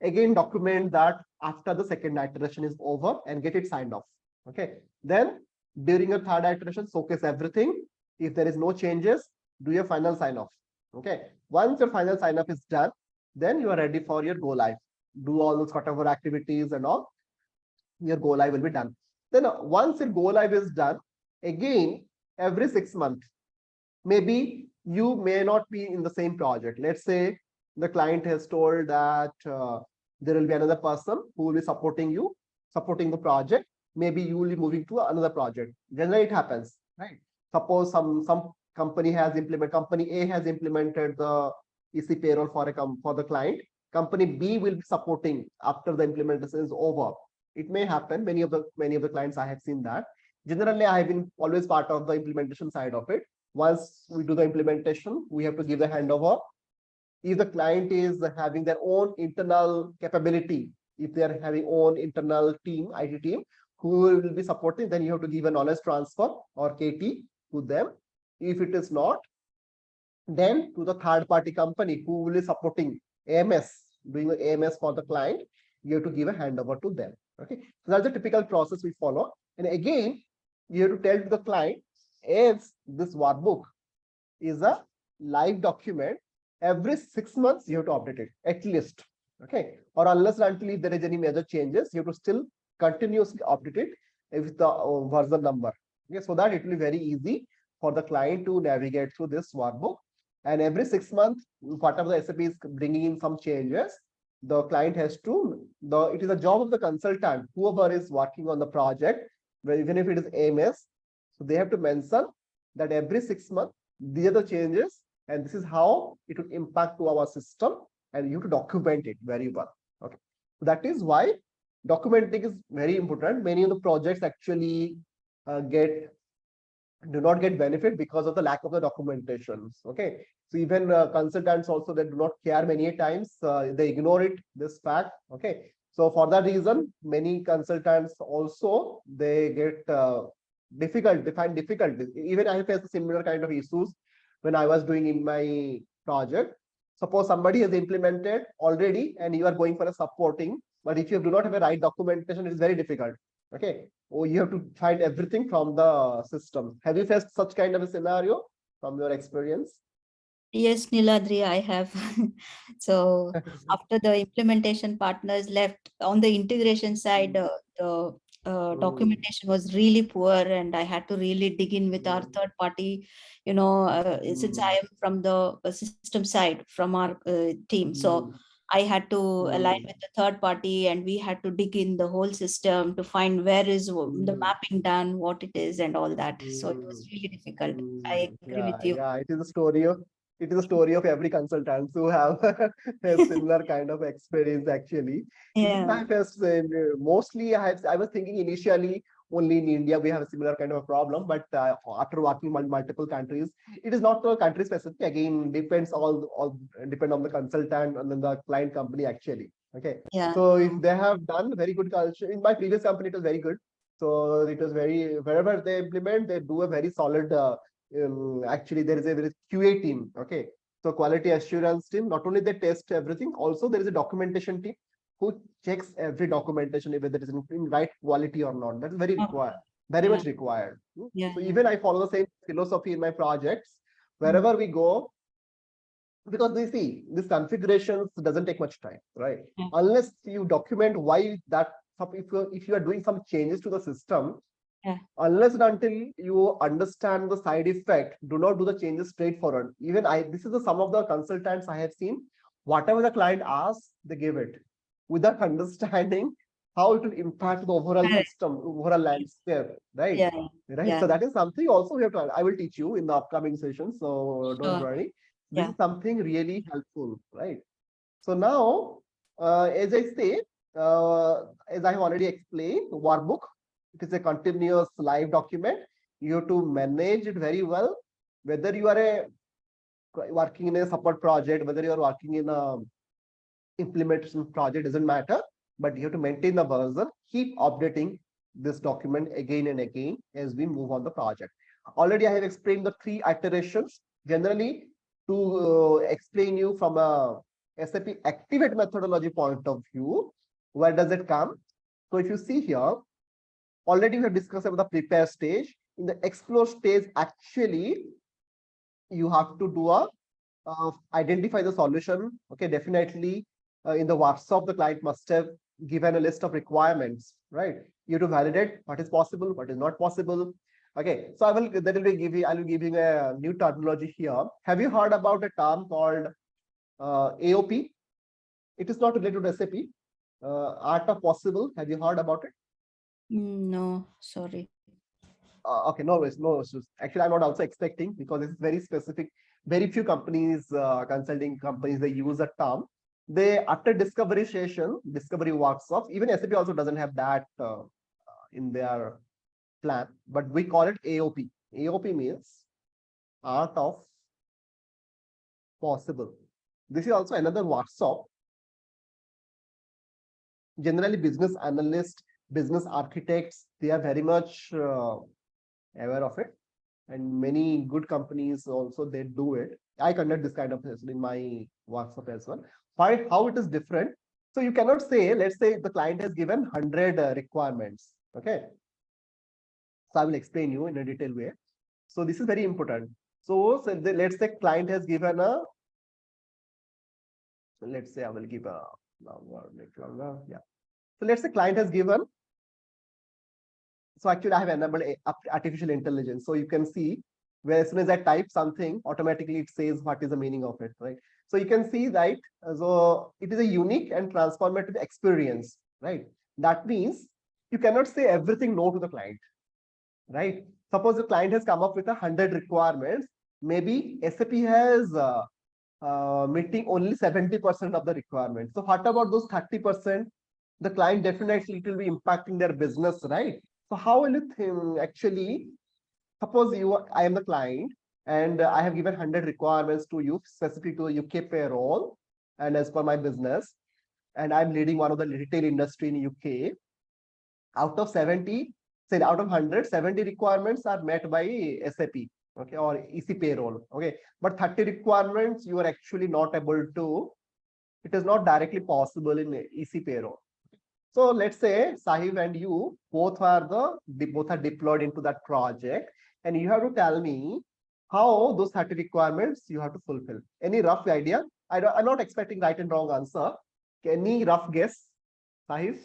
A: again document that after the second iteration is over and get it signed off. Okay, then during your third iteration, showcase everything. If there is no changes, do your final sign off. Okay, once your final sign off is done, then you are ready for your go live. Do all those cutover activities and all, your go live will be done. Then once your go live is done, again every 6 months, maybe you may not be in the same project. Let's say the client has told that there will be another person who will be supporting the project. Maybe you will be moving to another project. Generally it happens, right? Suppose some company A has implemented the EC Payroll for the client. Company B will be supporting after the implementation is over. It may happen. Many of the clients I have seen that. Generally, I have been always part of the implementation side of it. Once we do the implementation, we have to give the handover. If the client is having their own internal capability, if they are having own internal team, IT team, who will be supporting, then you have to give a knowledge transfer or KT to them. If it is not, then to the third party company who will be supporting AMS, doing the AMS for the client, you have to give a handover to them. Okay, so that's the typical process we follow. And again, you have to tell to the client, as this workbook is a live document, every 6 months you have to update it at least. Okay, or unless and until if there is any major changes, you have to still continuously update it with the version number. Okay, so that it will be very easy for the client to navigate through this workbook. And every 6 months, whatever the SAP is bringing in some changes, the client has to, it is a job of the consultant, whoever is working on the project, even if it is AMS. So they have to mention that every 6 months, these are the changes, and this is how it will impact to our system, and you have to document it very well. Okay. So that is why documenting is very important. Many of the projects actually do not get benefit because of the lack of the documentations. Okay. So even consultants also, they do not care many times. They ignore it, this fact. Okay. So for that reason, many consultants also, they get difficult, they find difficult. Even I faced similar kind of issues when I was doing in my project. Suppose somebody has implemented already and you are going for a supporting, but if you do not have a right documentation, it is very difficult. Okay. Or you have to find everything from the system. Have you faced such kind of a scenario from your experience?
B: Yes, Niladri, I have. So after the implementation partners left on the integration side, the documentation was really poor, and I had to really dig in with our third party, since I am from the system side from our team. So I had to align with the third party, and we had to dig in the whole system to find where is the mapping done, what it is, and all that. So it was really difficult. I agree
A: Yeah,
B: with you.
A: yeah, it is a story of every consultant who have a similar kind of experience actually. Even
B: Yeah.
A: I faced mostly I was thinking initially only in India we have a similar kind of a problem, but after working multiple countries, it is not country specific. Again, depends all depend on the consultant and then the client company actually. Okay,
B: Yeah.
A: so if they have done very good culture in my previous company, it was very good. So it was very wherever they implement, they do a very solid. Actually, there is a very QA team. Okay, so quality assurance team. Not only they test everything, also there is a documentation team who checks every documentation whether it is in right quality or not. That is very required, very
B: Yeah.
A: much required.
B: Yeah.
A: So even I follow the same philosophy in my projects. Wherever we go, because we see this configurations doesn't take much time, right?
B: Yeah.
A: Unless you document why that if you are doing some changes to the system,
B: Yeah.
A: unless and until you understand the side effect, do not do the changes straightforward. Even this is some of the consultants I have seen, whatever the client asks, they give it without understanding how it will impact the overall
B: Correct.
A: system, overall landscape, right?
B: Yeah.
A: Right.
B: Yeah.
A: So that is something also we have to, I will teach you in the upcoming session. So don't
B: Sure.
A: worry. This
B: Yeah.
A: is something really helpful, right? So now, as I say, as I have already explained, workbook, it is a continuous live document. You have to manage it very well. Whether you are working in a support project, whether you are working in a implementation project, doesn't matter. But you have to maintain the version, keep updating this document again and again as we move on the project. Already I have explained the 3 iterations. Generally, to explain you from a SAP Activate methodology point of view, where does it come? So if you see here, already we have discussed about the prepare stage. In the explore stage, actually, you have to do a identify the solution. Okay, definitely in the workshop, the client must have given a list of requirements, right? You have to validate what is possible, what is not possible. Okay, so I will give you a new terminology here. Have you heard about a term called AOP? It is not related to SAP. Art of possible. Have you heard about it?
B: No, sorry.
A: Okay, no worries, no issues. Actually, I'm not also expecting because it's very specific. Very few companies, consulting companies, they use a term. They after discovery session, discovery workshops. Even SAP also doesn't have that in their plan, but we call it AOP. AOP means art of possible. This is also another workshop. Generally, business analysts, business architects, they are very much aware of it, and many good companies also they do it. I conduct this kind of session in my workshop as well. Why? How it is different? So you cannot say, let's say the client has given 100 requirements. Okay, so I will explain you in a detailed way. So this is very important. So, let's say client has given a. Let's say I will give a longer. Yeah. So let's say client has given. So actually I have enabled artificial intelligence. So you can see where as soon as I type something, automatically it says what is the meaning of it, right? So you can see, right? So it is a unique and transformative experience, right? That means you cannot say everything no to the client, right? Suppose the client has come up with 100 requirements. Maybe SAP has meeting only 70% of the requirements. So what about those 30%? The client definitely it will be impacting their business, right? So how will you think actually? Suppose I am the client and I have given 100 requirements to you specific to UK payroll and as per my business, and I'm leading one of the retail industry in UK. Out of 70, say out of 100, 70 requirements are met by SAP, okay, or EC Payroll, okay. But 30 requirements you are actually not able to. It is not directly possible in EC Payroll. So let's say Sahib and you both are deployed into that project, and you have to tell me how those 30 requirements you have to fulfill. Any rough idea? I'm not expecting right and wrong answer. Any rough guess, Sahib?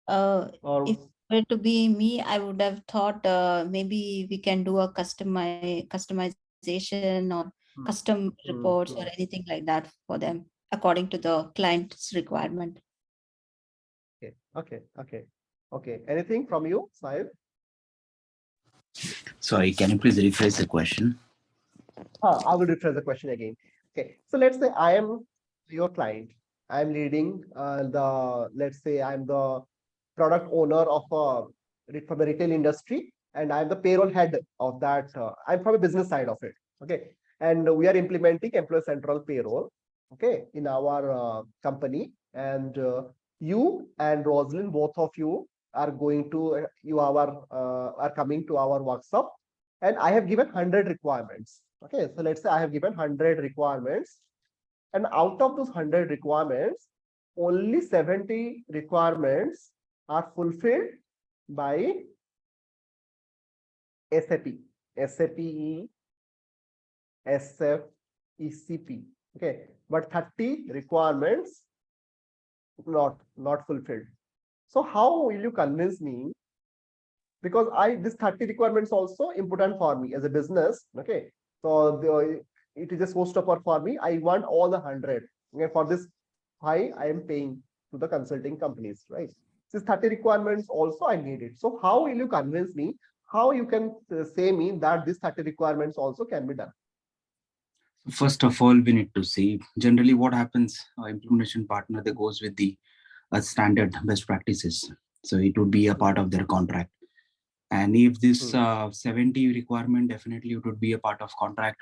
A: Or
B: If it were to be me, I would have thought maybe we can do a customization or custom reports or anything like that for them according to the client's requirement.
A: Okay. Anything from you, Sahib?
D: Sorry, can you please rephrase the question?
A: I will rephrase the question again. Okay, so let's say I am your client. I'm leading let's say I'm the product owner of from the retail industry, and I'm the payroll head of that. I'm from a business side of it. Okay, and we are implementing Employee Central Payroll. Okay, in our company, and you and Rosalind, both of you are going to are coming to our workshop, and I have given 100 requirements. Okay, so let's say I have given 100 requirements, and out of those 100 requirements, only 70 requirements are fulfilled by SAP, SAP, SF, ECP. Okay, but 30 requirements not fulfilled. So how will you convince me? Because this 30 requirements also important for me as a business. Okay, so it is a showstopper for me. I want all the 100. Okay, for this, I am paying to the consulting companies, right? These 30 requirements also I need it. So how will you convince me? How you can say me that these 30 requirements also can be done?
D: First of all, we need to see generally what happens. Implementation partner, they goes with the standard best practices. So it would be a part of their contract. And if this 70 requirement, definitely it would be a part of contract,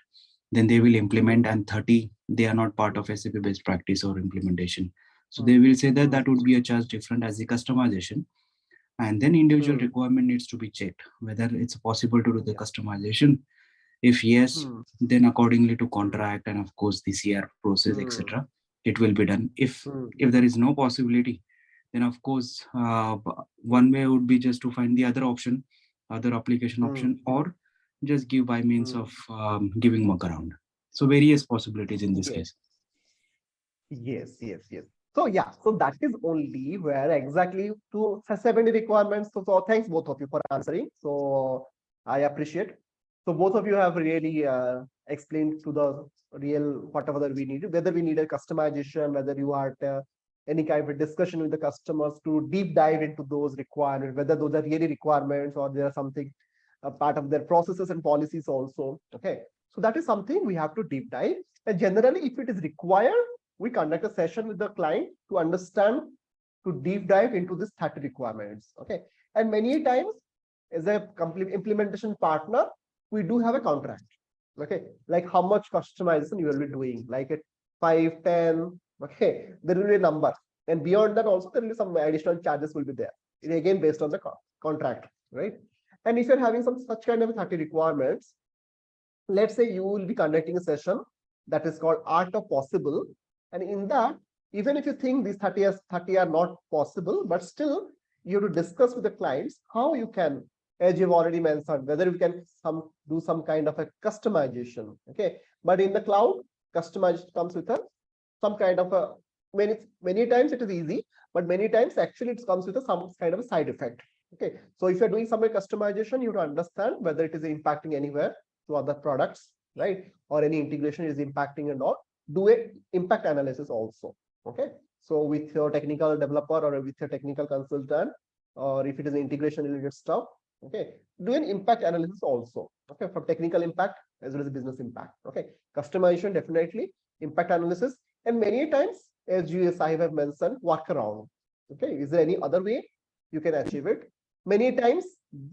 D: then they will implement, and 30, they are not part of SAP best practice or implementation. So they will say that that would be a charge different as the customization. And then individual requirement needs to be checked, whether it's possible to do the customization. If yes, then accordingly to contract and of course the CR process, etc., it will be done. If there is no possibility, then of course one way would be just to find the other option, other application option, or just give by means of giving workaround. So various possibilities in this case.
A: Yes. So yeah, so that is only where exactly to 70 requirements. So thanks both of you for answering. So I appreciate. So both of you have really explained to the real whatever that we need, whether we need a customization, whether you are any kind of a discussion with the customers to deep dive into those requirements, whether those are really requirements or they are something a part of their processes and policies also. Okay, so that is something we have to deep dive. And generally, if it is required, we conduct a session with the client to understand, to deep dive into this 30 requirements. Okay, and many times as a complete implementation partner, we do have a contract. Okay, like how much customization you will be doing, like at 5, 10. Okay, there will be a number, and beyond that also there will be some additional charges will be there. It again based on the contract, right? And if you're having some such kind of 30 requirements, let's say you will be conducting a session that is called Art of Possible, and in that, even if you think these 30 are not possible, but still you have to discuss with the clients how you can, as you've already mentioned, whether we can do some kind of a customization. Okay, but in the cloud, customization comes with some kind of a many times it is easy, but many times actually it comes with some kind of a side effect. Okay, so if you're doing some customization, you have to understand whether it is impacting anywhere to other products, right? Or any integration is impacting or not. Do a impact analysis also. Okay, so with your technical developer or with your technical consultant, or if it is integration related stuff, Okay, do an impact analysis also. Okay, from technical impact as well as business impact. Okay, customization definitely, impact analysis, and many times, as you as I have mentioned, workaround. Okay, is there any other way you can achieve it? Many times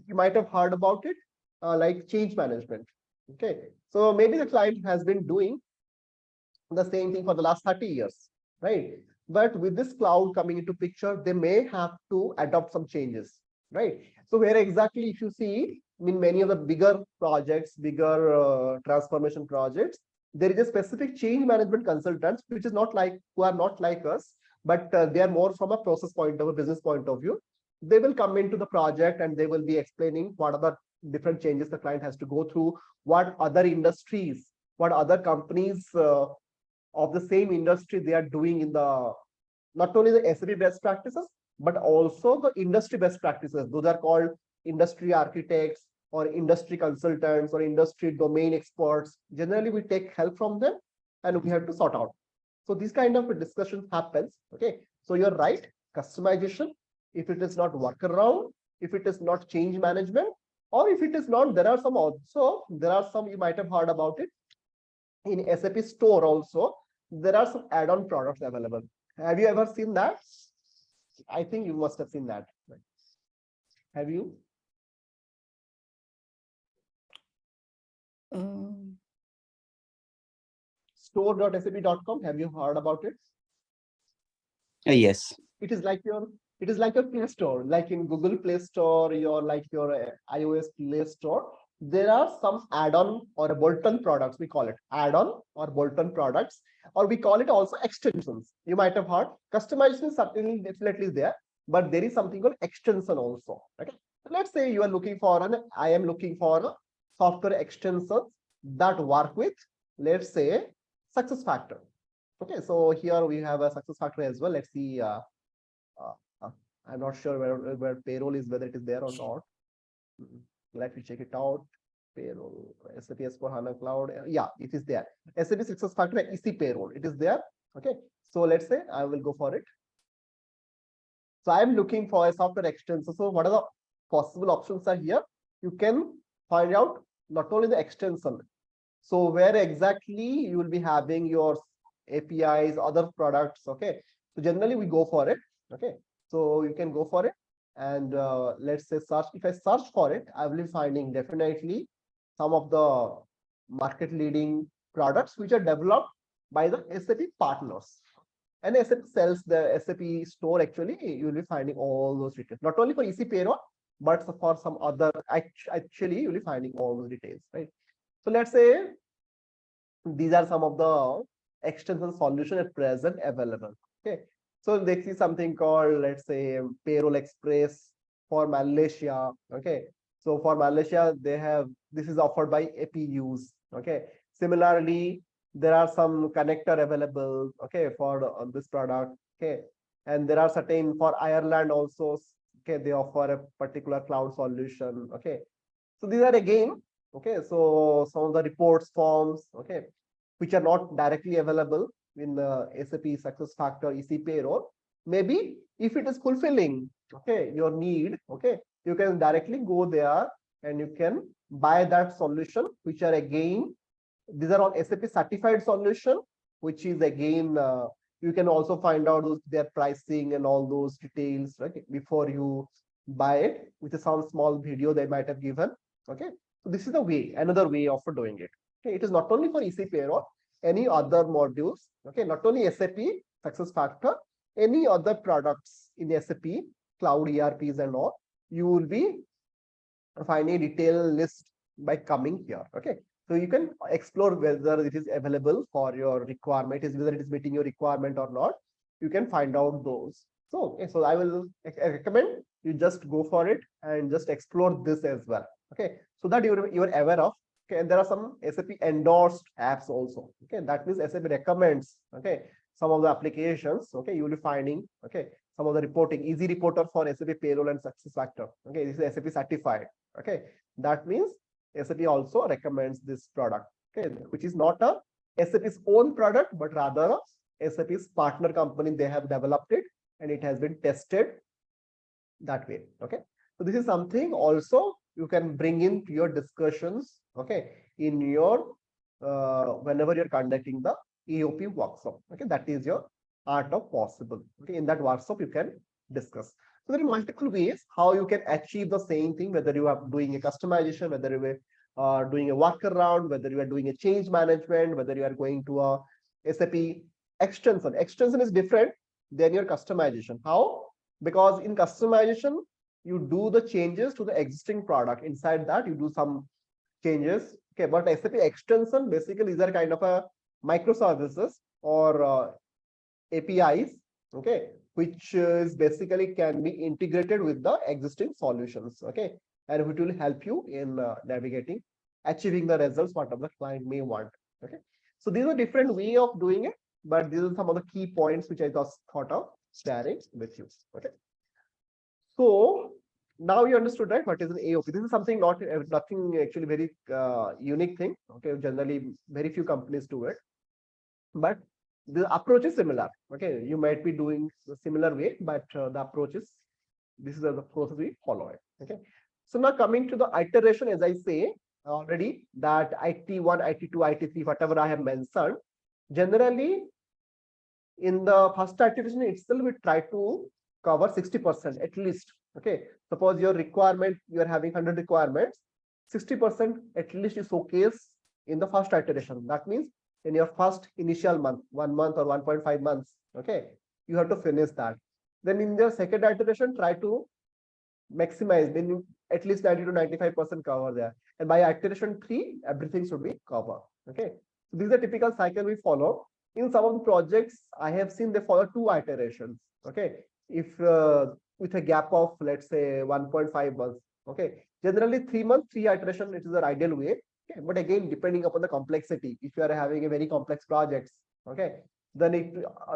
A: you might have heard about it, like change management. Okay, so maybe the client has been doing the same thing for the last 30 years, right? But with this cloud coming into picture, they may have to adopt some changes, right? So where exactly, if you see in many of the bigger projects, bigger transformation projects, there is a specific change management consultants, which is not like, who are not like us, but they are more from a process point of a business point of view. They will come into the project and they will be explaining what are the different changes the client has to go through, what other industries, what other companies of the same industry they are doing in the, not only the SAP best practices, but also the industry best practices. Those are called industry architects or industry consultants or industry domain experts. Generally, we take help from them and we have to sort out. So this kind of a discussion happens. Okay, so you're right, customization, if it is not workaround, if it is not change management, or if it is not, there are some also, there are some, you might have heard about it, in SAP store also, there are some add-on products available. Have you ever seen that? I think you must have seen that. Right? Have you? Store.sap.com. Have you heard about it?
D: Yes.
A: It is like your Play Store, like in Google Play Store, your iOS Play Store. There are some add-on or bolt-on products. We call it add-on or bolt-on products, or we call it also extensions. You might have heard customization is certainly definitely there, but there is something called extension also. Okay, let's say you are looking for I am looking for a software extensions that work with, let's say, SuccessFactors. Okay, so here we have a SuccessFactors as well. Let's see. I'm not sure where payroll is, whether it is there or not. Let me check it out. Payroll, SAP S/4HANA Cloud. Yeah, it is there. SAP SuccessFactors EC Payroll. It is there. Okay, so let's say I will go for it. So I'm looking for a software extension. So what are the possible options are here? You can find out not only the extension. So where exactly you will be having your APIs, other products. Okay, so generally we go for it. Okay, so you can go for it. And let's say search. If I search for it, I will be finding definitely some of the market leading products which are developed by the SAP partners. And SAP sells the SAP store. Actually, you will be finding all those details, not only for EC Payroll, but for some other. Actually, you will be finding all those details, right? So let's say these are some of the extension solution at present available. Okay. So they see something called, let's say, Payroll Express for Malaysia. Okay. So for Malaysia, they have, this is offered by APUs. Okay. Similarly, there are some connector available. Okay. For this product. Okay. And there are certain for Ireland also. Okay. They offer a particular cloud solution. Okay. So these are again, okay. So some of the reports forms, okay, which are not directly available in the SAP SuccessFactors EC Payroll. Maybe if it is fulfilling, okay, your need, okay, you can directly go there and you can buy that solution, which are again, these are all SAP certified solution, which is again, you can also find out their pricing and all those details, right, before you buy it, with some small video they might have given. Okay, so this is the way, another way of doing it. Okay, it is not only for EC Payroll, any other modules, okay, not only SAP SuccessFactors, any other products in SAP cloud ERPs and all, you will be finding a detailed list by coming here. Okay, so you can explore whether it is available for your requirement, whether it is meeting your requirement or not. You can find out those. So, okay, so I will recommend you just go for it and just explore this as well. Okay, so that you are aware of. Okay, and there are some SAP endorsed apps also. Okay, that means SAP recommends, okay, some of the applications. Okay, you will be finding, okay, some of the reporting, easy reporter for SAP Payroll and SuccessFactors. Okay, this is SAP certified. Okay, that means SAP also recommends this product. Okay, which is not a SAP's own product, but rather a SAP's partner company. They have developed it and it has been tested that way. Okay, So this is something also you can bring into your discussions, okay, in your whenever you're conducting the EOP workshop. Okay, that is your art of possible. Okay, in that workshop you can discuss. So there are multiple ways how you can achieve the same thing, whether you are doing a customization, whether you are doing a workaround, whether you are doing a change management, whether you are going to a SAP extension. Extension is different than your customization. How? Because in customization, you do the changes to the existing product. Inside that, you do some changes. Okay, but SAP extension basically is a kind of a microservices or APIs, okay, which is basically can be integrated with the existing solutions, okay, and which will help you in navigating, achieving the results whatever the client may want. Okay, so these are different way of doing it, but these are some of the key points which I just thought of sharing with you. Okay, so now you understood, right, what is an AOP. This is something nothing actually very unique thing. Okay, generally very few companies do it, but the approach is similar. Okay, you might be doing the similar way, but the approach is, this is the process we follow it. Okay, so now coming to the iteration, as I say already, that IT1, IT2, IT3, whatever I have mentioned, generally in the first iteration itself, we try to cover 60% at least. Okay, suppose your requirement, you are having 100 requirements, 60% at least is showcased in the first iteration. That means in your first initial month, 1 month or 1.5 months, okay, you have to finish that. Then in the second iteration, try to maximize, then at least 90 to 95% cover there. And by iteration 3, everything should be covered. Okay, so this is a typical cycle we follow. In some of the projects, I have seen they follow 2 iterations. Okay, if with a gap of, let's say, 1.5 months. Okay, generally 3 months, 3 iteration, it is the ideal way. Okay, but again, depending upon the complexity, if you are having a very complex projects, okay, then it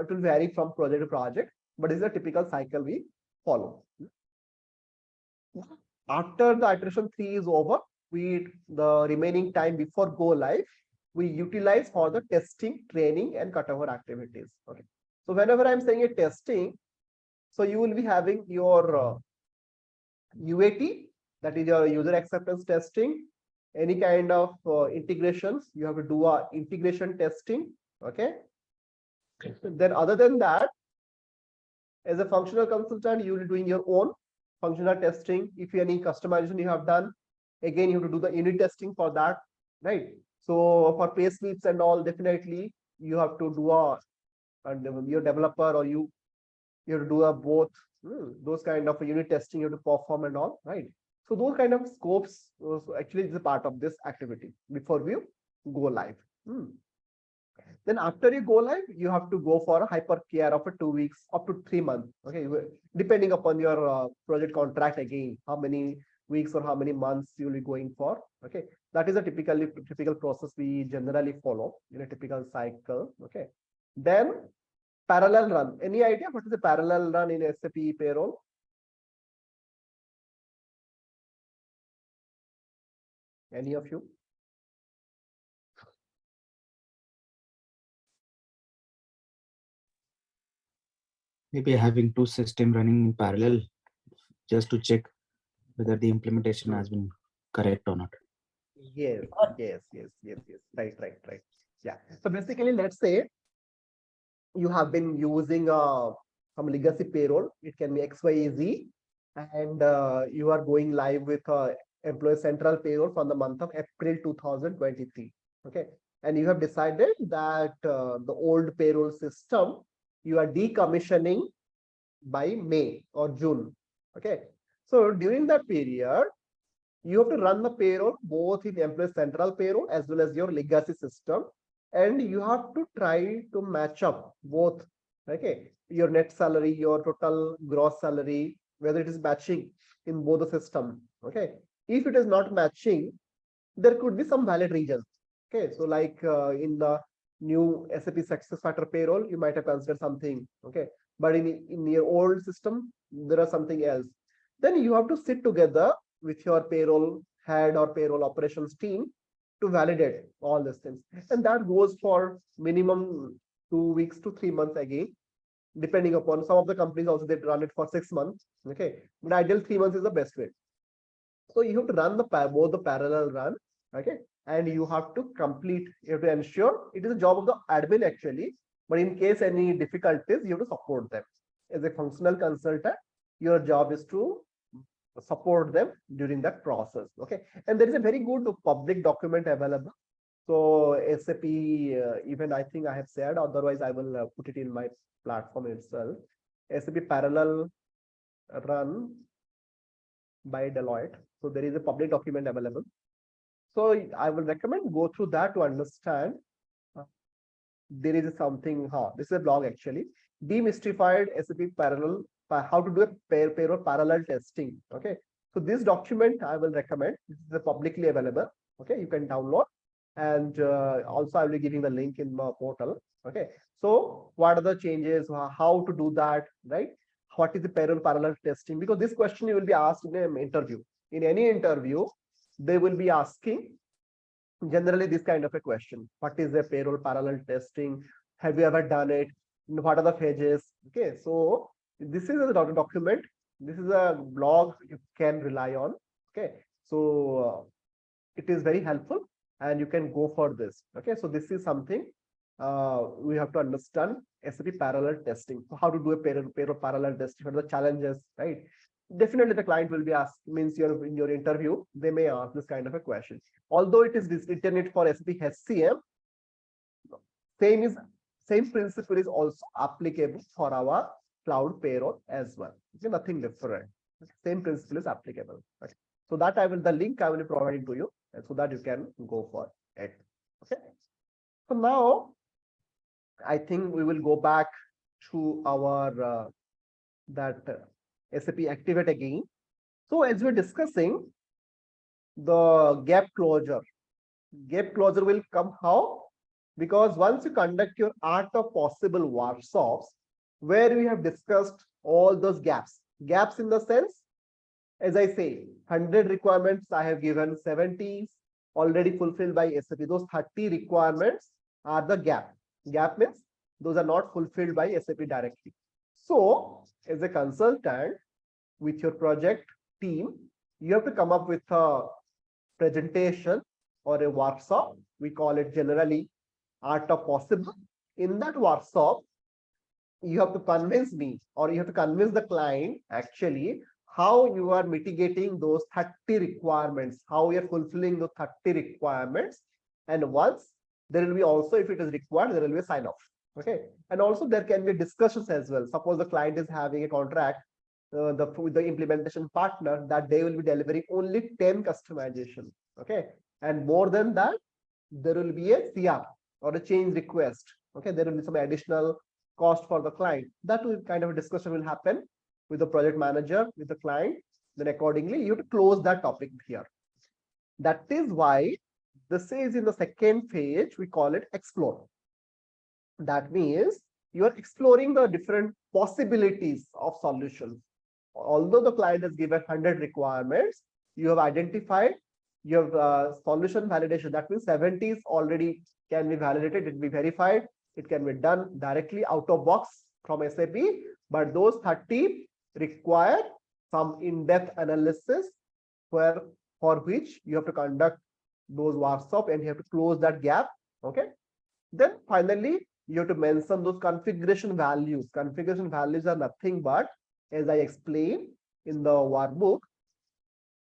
A: will vary from project to project, but this is a typical cycle we follow. After the iteration 3 is over, the remaining time before go live, we utilize for the testing, training, and cutover activities. Okay, so whenever I'm saying a testing, so you will be having your UAT, that is your user acceptance testing. Any kind of integrations, you have to do a integration testing. Okay, then other than that, as a functional consultant, you will be doing your own functional testing. If any customization you have done, again you have to do the unit testing for that, right? So for pay slips and all, definitely you have to do your developer, or you have to do both those kind of unit testing you have to perform and all, right? So those kind of scopes actually is a part of this activity before we go live. Then after you go live, you have to go for a hypercare of 2 weeks up to 3 months. Okay, depending upon your project contract, again, how many weeks or how many months you will be going for. Okay, that is a typical process we generally follow in a typical cycle. Okay, then parallel run. Any idea what is a parallel run in SAP Payroll? Any of you?
D: Maybe having 2 systems running in parallel just to check whether the implementation has been correct or not.
A: Yes. Right. Yeah. So basically, let's say you have been using some legacy payroll. It can be XYZ, and you are going live with employee central payroll from the month of April 2023. Okay, and you have decided that the old payroll system you are decommissioning by May or June. Okay, so during that period, you have to run the payroll both in employee central payroll as well as your legacy system, and you have to try to match up both. Okay, your net salary, your total gross salary, whether it is matching in both the system. Okay, if it is not matching, there could be some valid reasons. Okay, so like in the new SAP SuccessFactors payroll, you might have considered something. Okay, but in your old system, there are something else. Then you have to sit together with your payroll head or payroll operations team to validate all these things, and that goes for minimum 2 weeks to 3 months again. depending upon some of the companies also they run it for 6 months. Okay, but ideal 3 months is the best way. So you have to run both the parallel run. Okay, and you have to complete, you have to ensure it is a job of the admin actually, but in case any difficulties, you have to support them. As a functional consultant, your job is to support them during that process. Okay, and there is a very good public document available. So SAP, even I think I have said, otherwise I will put it in my platform itself. SAP parallel run by Deloitte. So there is a public document available. So I will recommend go through that to understand. There is something, this is a blog actually, demystified SAP parallel, how to do a payroll parallel testing. Okay, so this document I will recommend. This is publicly available. Okay, you can download, and also I will be giving the link in my portal. Okay, so what are the changes, how to do that, right? What is the payroll parallel testing? Because this question you will be asked in an interview. In any interview, they will be asking generally this kind of a question: what is a payroll parallel testing? Have you ever done it? What are the phases? Okay, so this is a document. This is a blog you can rely on. Okay, so it is very helpful, and you can go for this. Okay, so this is something we have to understand. SAP parallel testing. So how to do a payroll parallel testing? What are the challenges? Right. Definitely, the client will be asked. Means in your interview, they may ask this kind of a question. Although it is written it for SAP HCM, same principle is also applicable for our cloud payroll as well. Okay, nothing different. Same principle is applicable. Okay. So that the link I will be providing to you, and so that you can go for it. Okay. So now I think we will go back to our SAP Activate again. So as we're discussing the gap closure will come how? Because once you conduct your art of possible workshops, where we have discussed all those gaps in the sense, as I say, 100 requirements I have given, 70 already fulfilled by SAP. Those 30 requirements are the gap. Gap means those are not fulfilled by SAP directly. So as a consultant with your project team, you have to come up with a presentation or a workshop. We call it generally art of possible. In that workshop, you have to convince me, or you have to convince the client actually how you are mitigating those 30 requirements, how you are fulfilling those 30 requirements. And once there will be also, if it is required, there will be a sign off. Okay, and also there can be discussions as well. Suppose the client is having a contract with the implementation partner that they will be delivering only 10 customization. Okay, and more than that, there will be a CR or a change request. Okay, there will be some additional cost for the client. That kind of a discussion will happen with the project manager, with the client. Then accordingly, you have to close that topic here. That is why this is in the second phase, we call it explore. That means you are exploring the different possibilities of solutions. Although the client has given 100 requirements, you have identified, you have solution validation. That means 70 already can be validated, it will be verified, it can be done directly out of box from SAP, but those 30 require some in-depth analysis for which you have to conduct those workshops and you have to close that gap. Okay. Then finally, you have to mention those configuration values. Configuration values are nothing but, as I explained in the workbook,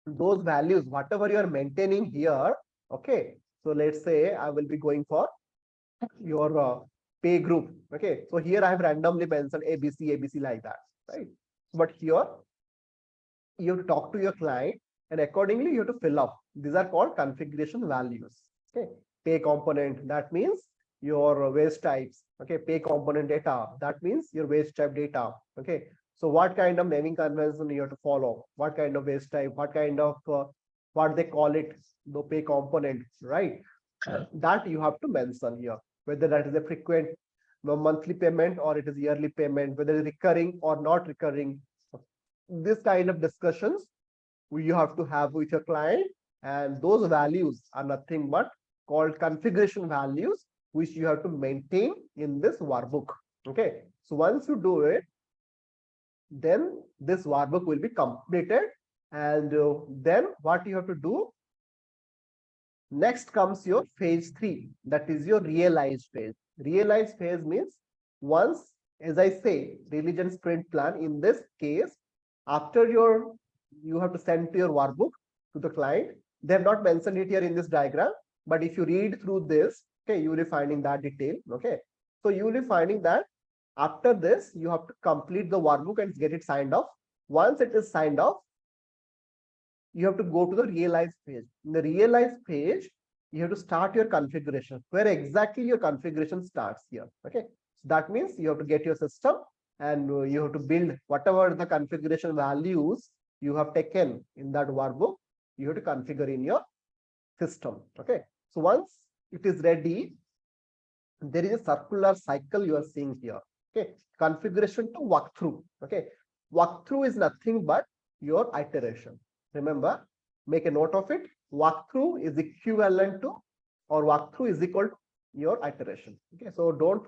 A: those values, whatever you are maintaining here. Okay. So let's say I will be going for your pay group. Okay. So here I have randomly mentioned ABC like that. Right. But here you have to talk to your client and accordingly you have to fill up. These are called configuration values. Okay. Pay component, that means your wage types. Okay. Pay component data, that means your wage type data. Okay. So what kind of naming convention you have to follow? What kind of wage type? What kind of what they call it, the pay component, right? That you have to mention here, whether that is a frequent monthly payment or it is yearly payment, whether it's recurring or not recurring. This kind of discussions you have to have with your client, and those values are nothing but called configuration values, which you have to maintain in this workbook. Okay, so once you do it, then this workbook will be completed, and then what you have to do, next comes your phase 3, that is your realized phase. Realized phase means, once, as I say, religion sprint plan, in this case, after you have to send to your workbook to the client. They have not mentioned it here in this diagram, but if you read through this, okay, you will be finding that detail. Okay, so you will be finding that after this, you have to complete the workbook and get it signed off. Once it is signed off, you have to go to the realize page. In the realize page, you have to start your configuration, where exactly your configuration starts here. Okay, so that means you have to get your system, and you have to build whatever the configuration values you have taken in that workbook. You have to configure in your system. Okay, so once it is ready, there is a circular cycle you are seeing here. Okay, configuration to walkthrough. Okay, walkthrough is nothing but your iteration. Remember, make a note of it. Walkthrough is equivalent to, or walkthrough is equal to your iteration. Okay, so don't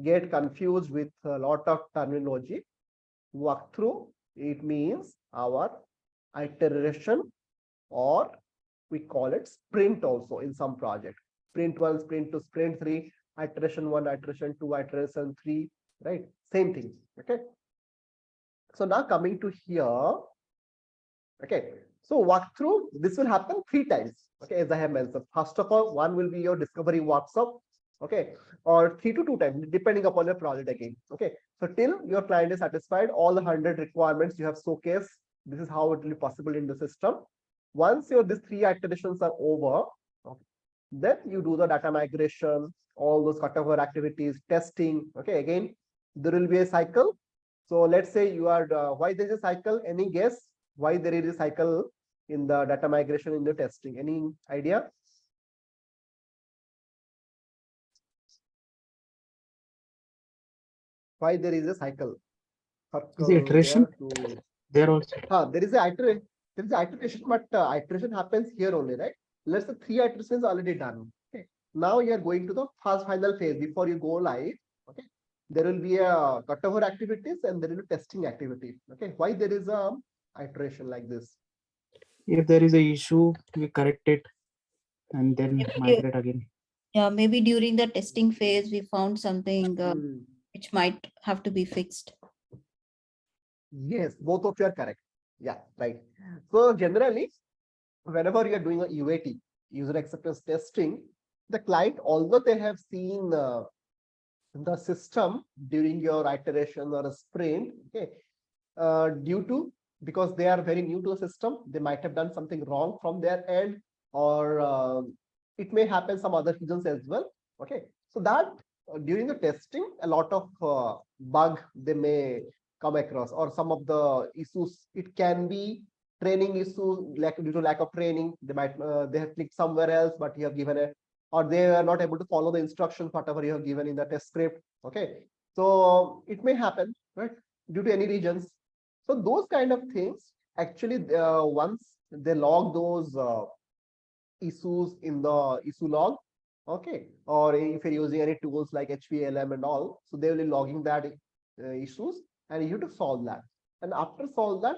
A: get confused with a lot of terminology. Walkthrough, it means our iteration, or we call it sprint also in some project. Sprint 1, sprint 2, sprint 3, iteration 1, iteration 2, iteration 3, right? Same thing. Okay. So now coming to here. Okay, so walkthrough, this will happen 3 times. Okay, as I have mentioned. First of all, one will be your discovery workshop. Okay, or 3 to 2 times, depending upon your project again. Okay, so till your client is satisfied, all the 100 requirements you have showcased, this is how it will be possible in the system. Once these 3 iterations are over, okay, then you do the data migration, all those cutover activities, testing. Okay, again, there will be a cycle. So let's say you are, why there is a cycle? Any guess why there is a cycle in the data migration, in the testing? Any idea? Why there is a cycle?
D: Is the iteration there also?
A: There is a iteration. There is iteration, but iteration happens here only, right? Let's say 3 iterations already done. Okay. Now you are going to the first final phase before you go live. Okay. There will be a cutover activities and there will be testing activity. Okay. Why there is a iteration like this?
D: If there is a issue, we correct it and then migrate again.
B: Yeah, maybe during the testing phase, we found something which might have to be fixed.
A: Yes, both of you are correct. Yeah, right. So generally, whenever you are doing a UAT, user acceptance testing, the client, although they have seen the system during your iteration or a sprint, okay, because they are very new to the system, they might have done something wrong from their end, or it may happen some other reasons as well. Okay, so that during the testing, a lot of bug they may come across, or some of the issues. It can be training issue, like due to lack of training, they might they have clicked somewhere else, but you have given a, or they are not able to follow the instructions whatever you have given in the test script. Okay, so it may happen, right, due to any reasons. So those kind of things, actually, once they log those issues in the issue log, okay, or if you're using any tools like HPLM and all, so they will be logging that issues, and you have to solve that. And after solve that,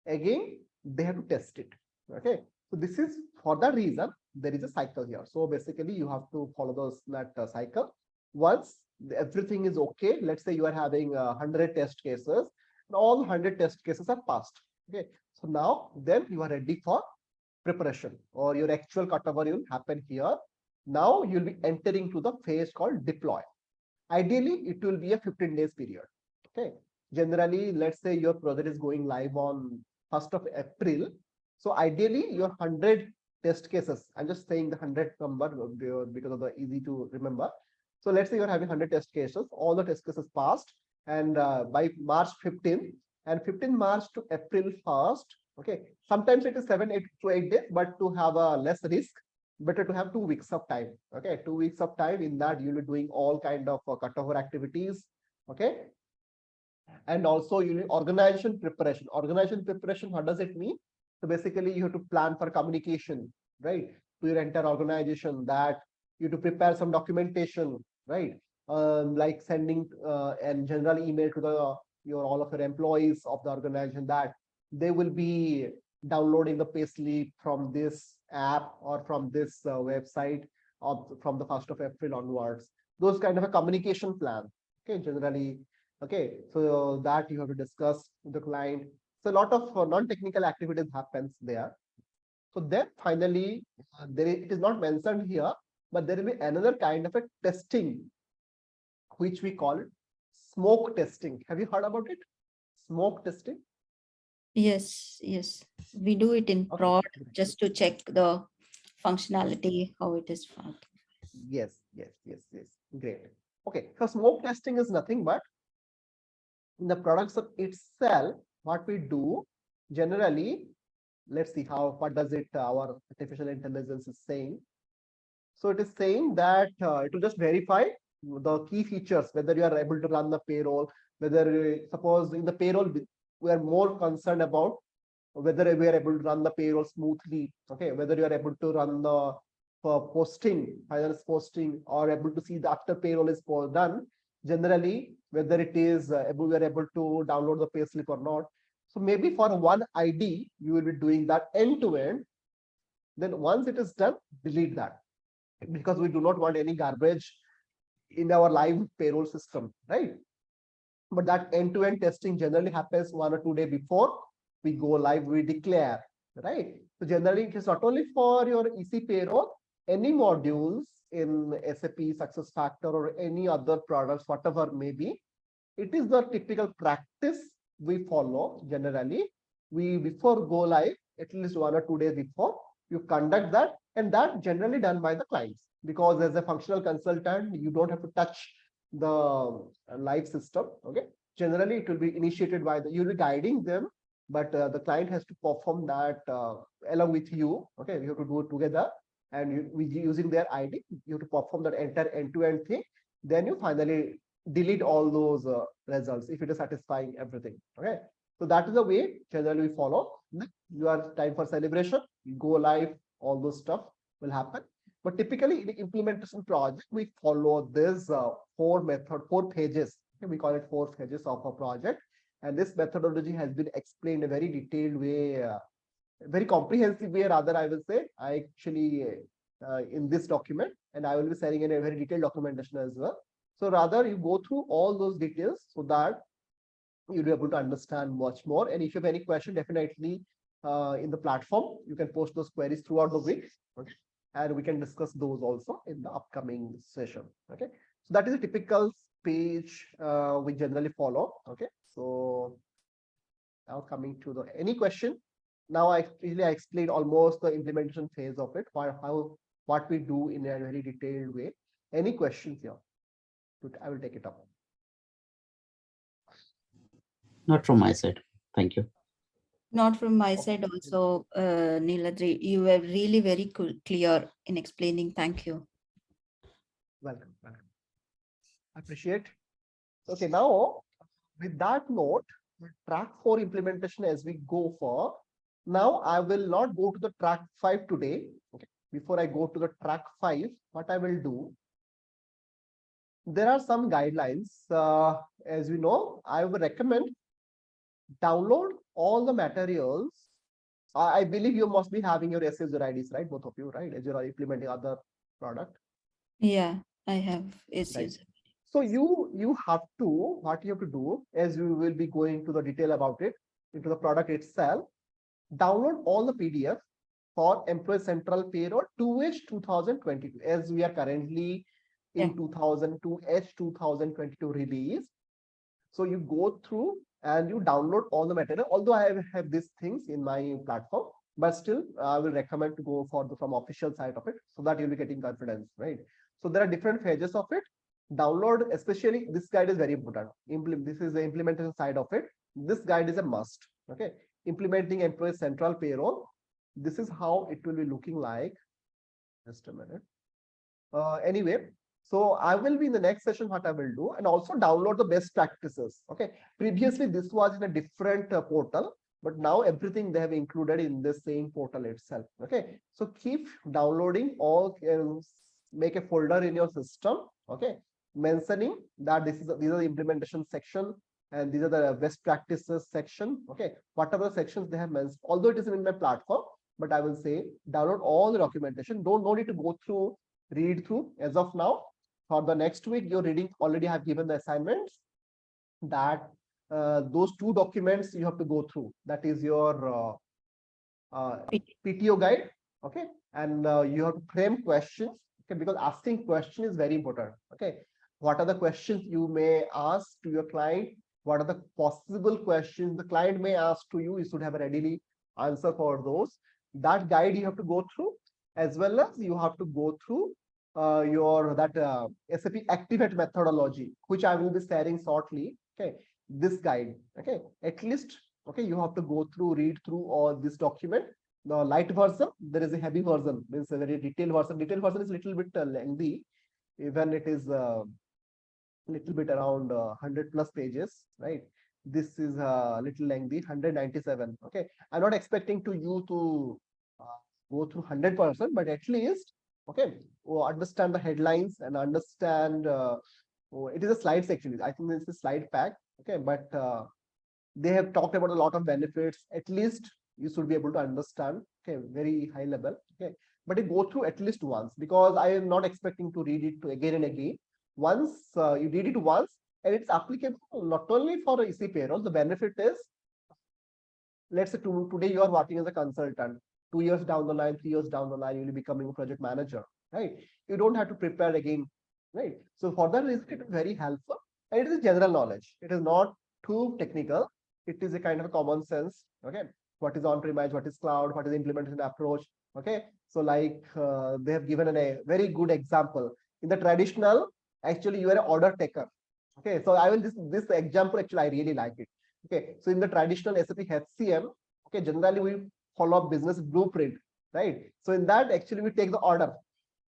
A: again, they have to test it. Okay, so this is for that reason there is a cycle here. So basically, you have to follow that cycle. Once everything is okay, let's say you are having 100 test cases, and all 100 test cases are passed. Okay, so now then you are ready for preparation, or your actual cutover will happen here. Now you'll be entering to the phase called deploy. Ideally, it will be a 15 days period. Okay, generally, let's say your project is going live on 1st of April. So ideally, your 100 test cases, I'm just saying the 100 number because of the easy to remember. So let's say you're having 100 test cases, all the test cases passed, and by March 15th, and 15 March to April 1st, okay, sometimes it is 7 to 8 days, but to have a less risk, better to have 2 weeks of time. Okay, 2 weeks of time. In that, you'll be doing all kind of cutover activities. Okay, and also you need organization preparation. Organization preparation, what does it mean? So basically, you have to plan for communication, right, to your entire organization, that you have to prepare some documentation, right? like sending and general email to your all of your employees of the organization that they will be downloading the payslip from this app or from this website or from the 1st of April onwards. Those kind of a communication plan. Okay, generally. Okay, so that you have to discuss with the client. So a lot of non-technical activities happens there. So then finally, it is not mentioned here, but there will be another kind of a testing, which we call smoke testing. Have you heard about it? Smoke testing?
B: Yes, yes. We do it in
A: Okay.
B: prod just to check the functionality, how it is found.
A: Yes. Great. Okay, so smoke testing is nothing but in the products of itself, what we do generally, let's see what does it our artificial intelligence is saying. So it is saying that it will just verify the key features, whether you are able to run the payroll, whether suppose in the payroll, we are more concerned about whether we are able to run the payroll smoothly, okay, whether you are able to run the posting, finance posting, or able to see the after payroll is done, generally, whether it is we are able to download the payslip or not. So maybe for one ID, you will be doing that end to end. Then once it is done, delete that, because we do not want any garbage in our live payroll system, right? But that end-to-end testing generally happens 1 or 2 days before we go live, we declare, right? So generally, it is not only for your EC Payroll, any modules in SAP SuccessFactors or any other products, whatever may be, it is the typical practice we follow generally. We, before go live, at least 1 or 2 days before, you conduct that, and that generally done by the clients, because as a functional consultant, you don't have to touch the live system. Okay, generally it will be initiated by you'll be guiding them, but the client has to perform that along with you. Okay, you have to do it together, and using their ID, you have to perform that entire end-to-end thing. Then you finally delete all those results if it is satisfying everything. Okay, so that is the way generally we follow. You are time for celebration, you go live, all those stuff will happen. But typically in the implementation project, we follow this 4 pages. Okay, we call it 4 pages of a project. And this methodology has been explained in a very detailed way, very comprehensive way, rather, I will say. I actually, in this document, and I will be sharing in a very detailed documentation as well. So rather, you go through all those details so that you'll be able to understand much more. And if you have any question, definitely in the platform, you can post those queries throughout the week. Okay, and we can discuss those also in the upcoming session. Okay, so that is a typical page we generally follow. Okay, so now coming to the any question. Now I explained almost the implementation phase of it, what we do in a very detailed way. Any questions here? I will take it up.
D: Not from my side. Thank you.
B: Not from my side also, NILADRI. You were really very clear in explaining. Thank you.
A: Welcome. I appreciate. Okay, now with that note, track 4 implementation as we go for. Now I will not go to the track 5 today. Okay, before I go to the track 5, what I will do, there are some guidelines. As you know, I would recommend download all the materials. I believe you must be having your SAP IDs, right? Both of you, right? As you are implementing other product.
B: Yeah, I have
A: Right.
B: issues.
A: So you have to, what you have to do, as you will be going to the detail about it, into the product itself, download all the PDF for Employee Central Payroll 2H 2022, as we are currently in 2002 H 2022 release. So you go through and you download all the material. Although I have these things in my platform, but still I will recommend to go for from official side of it, so that you'll be getting confidence, right? So there are different phases of it. Download, especially this guide is very important. This is the implementation side of it. This guide is a must. Okay, implementing Employee Central Payroll. This is how it will be looking like. Just a minute. Anyway, so I will be in the next session, what I will do, and also download the best practices. Okay, previously this was in a different portal, but now everything they have included in the same portal itself. Okay, so keep downloading all, make a folder in your system. Okay, mentioning that these are the implementation section and these are the best practices section. Okay, whatever sections they have mentioned, although it is in my platform, but I will say download all the documentation. No need to go through, read through as of now. For the next week, you're reading already have given the assignments that those 2 documents you have to go through. That is your PTO guide, okay, and you have to frame questions, okay, because asking question is very important. Okay, what are the questions you may ask to your client? What are the possible questions the client may ask to you? You should have a readily answer for those. That guide you have to go through, as well as you have to go through your SAP Activate methodology, which I will be sharing shortly. Okay, this guide. Okay, at least, okay, you have to go through, read through all this document. The light version, there is a heavy version, means a very detailed version. Detailed version is a little bit lengthy, even it is little bit around 100 plus pages, right? This is a little lengthy, 197. Okay, I'm not expecting you to go through 100%, but at least, okay, understand the headlines and understand. It is a slides actually. I think it's a slide pack. Okay, but they have talked about a lot of benefits. At least you should be able to understand. Okay, very high level. Okay, but it go through at least once, because I am not expecting to read it again and again. Once you read it once, and it's applicable not only for EC Payroll. The benefit is, let's say today you are working as a consultant. 2 years down the line, 3 years down the line, you'll be becoming a project manager, right? You don't have to prepare again, right? So for that reason, it is very helpful, and it is general knowledge. It is not too technical. It is a kind of a common sense. Okay, what is on-premise, what is cloud, what is implementation approach. Okay, so like they have given a very good example. In the traditional, actually you are an order taker. Okay, so I will this example actually I really like it. Okay, so in the traditional SAP HCM, okay, generally we follow up business blueprint, right? So in that actually we take the order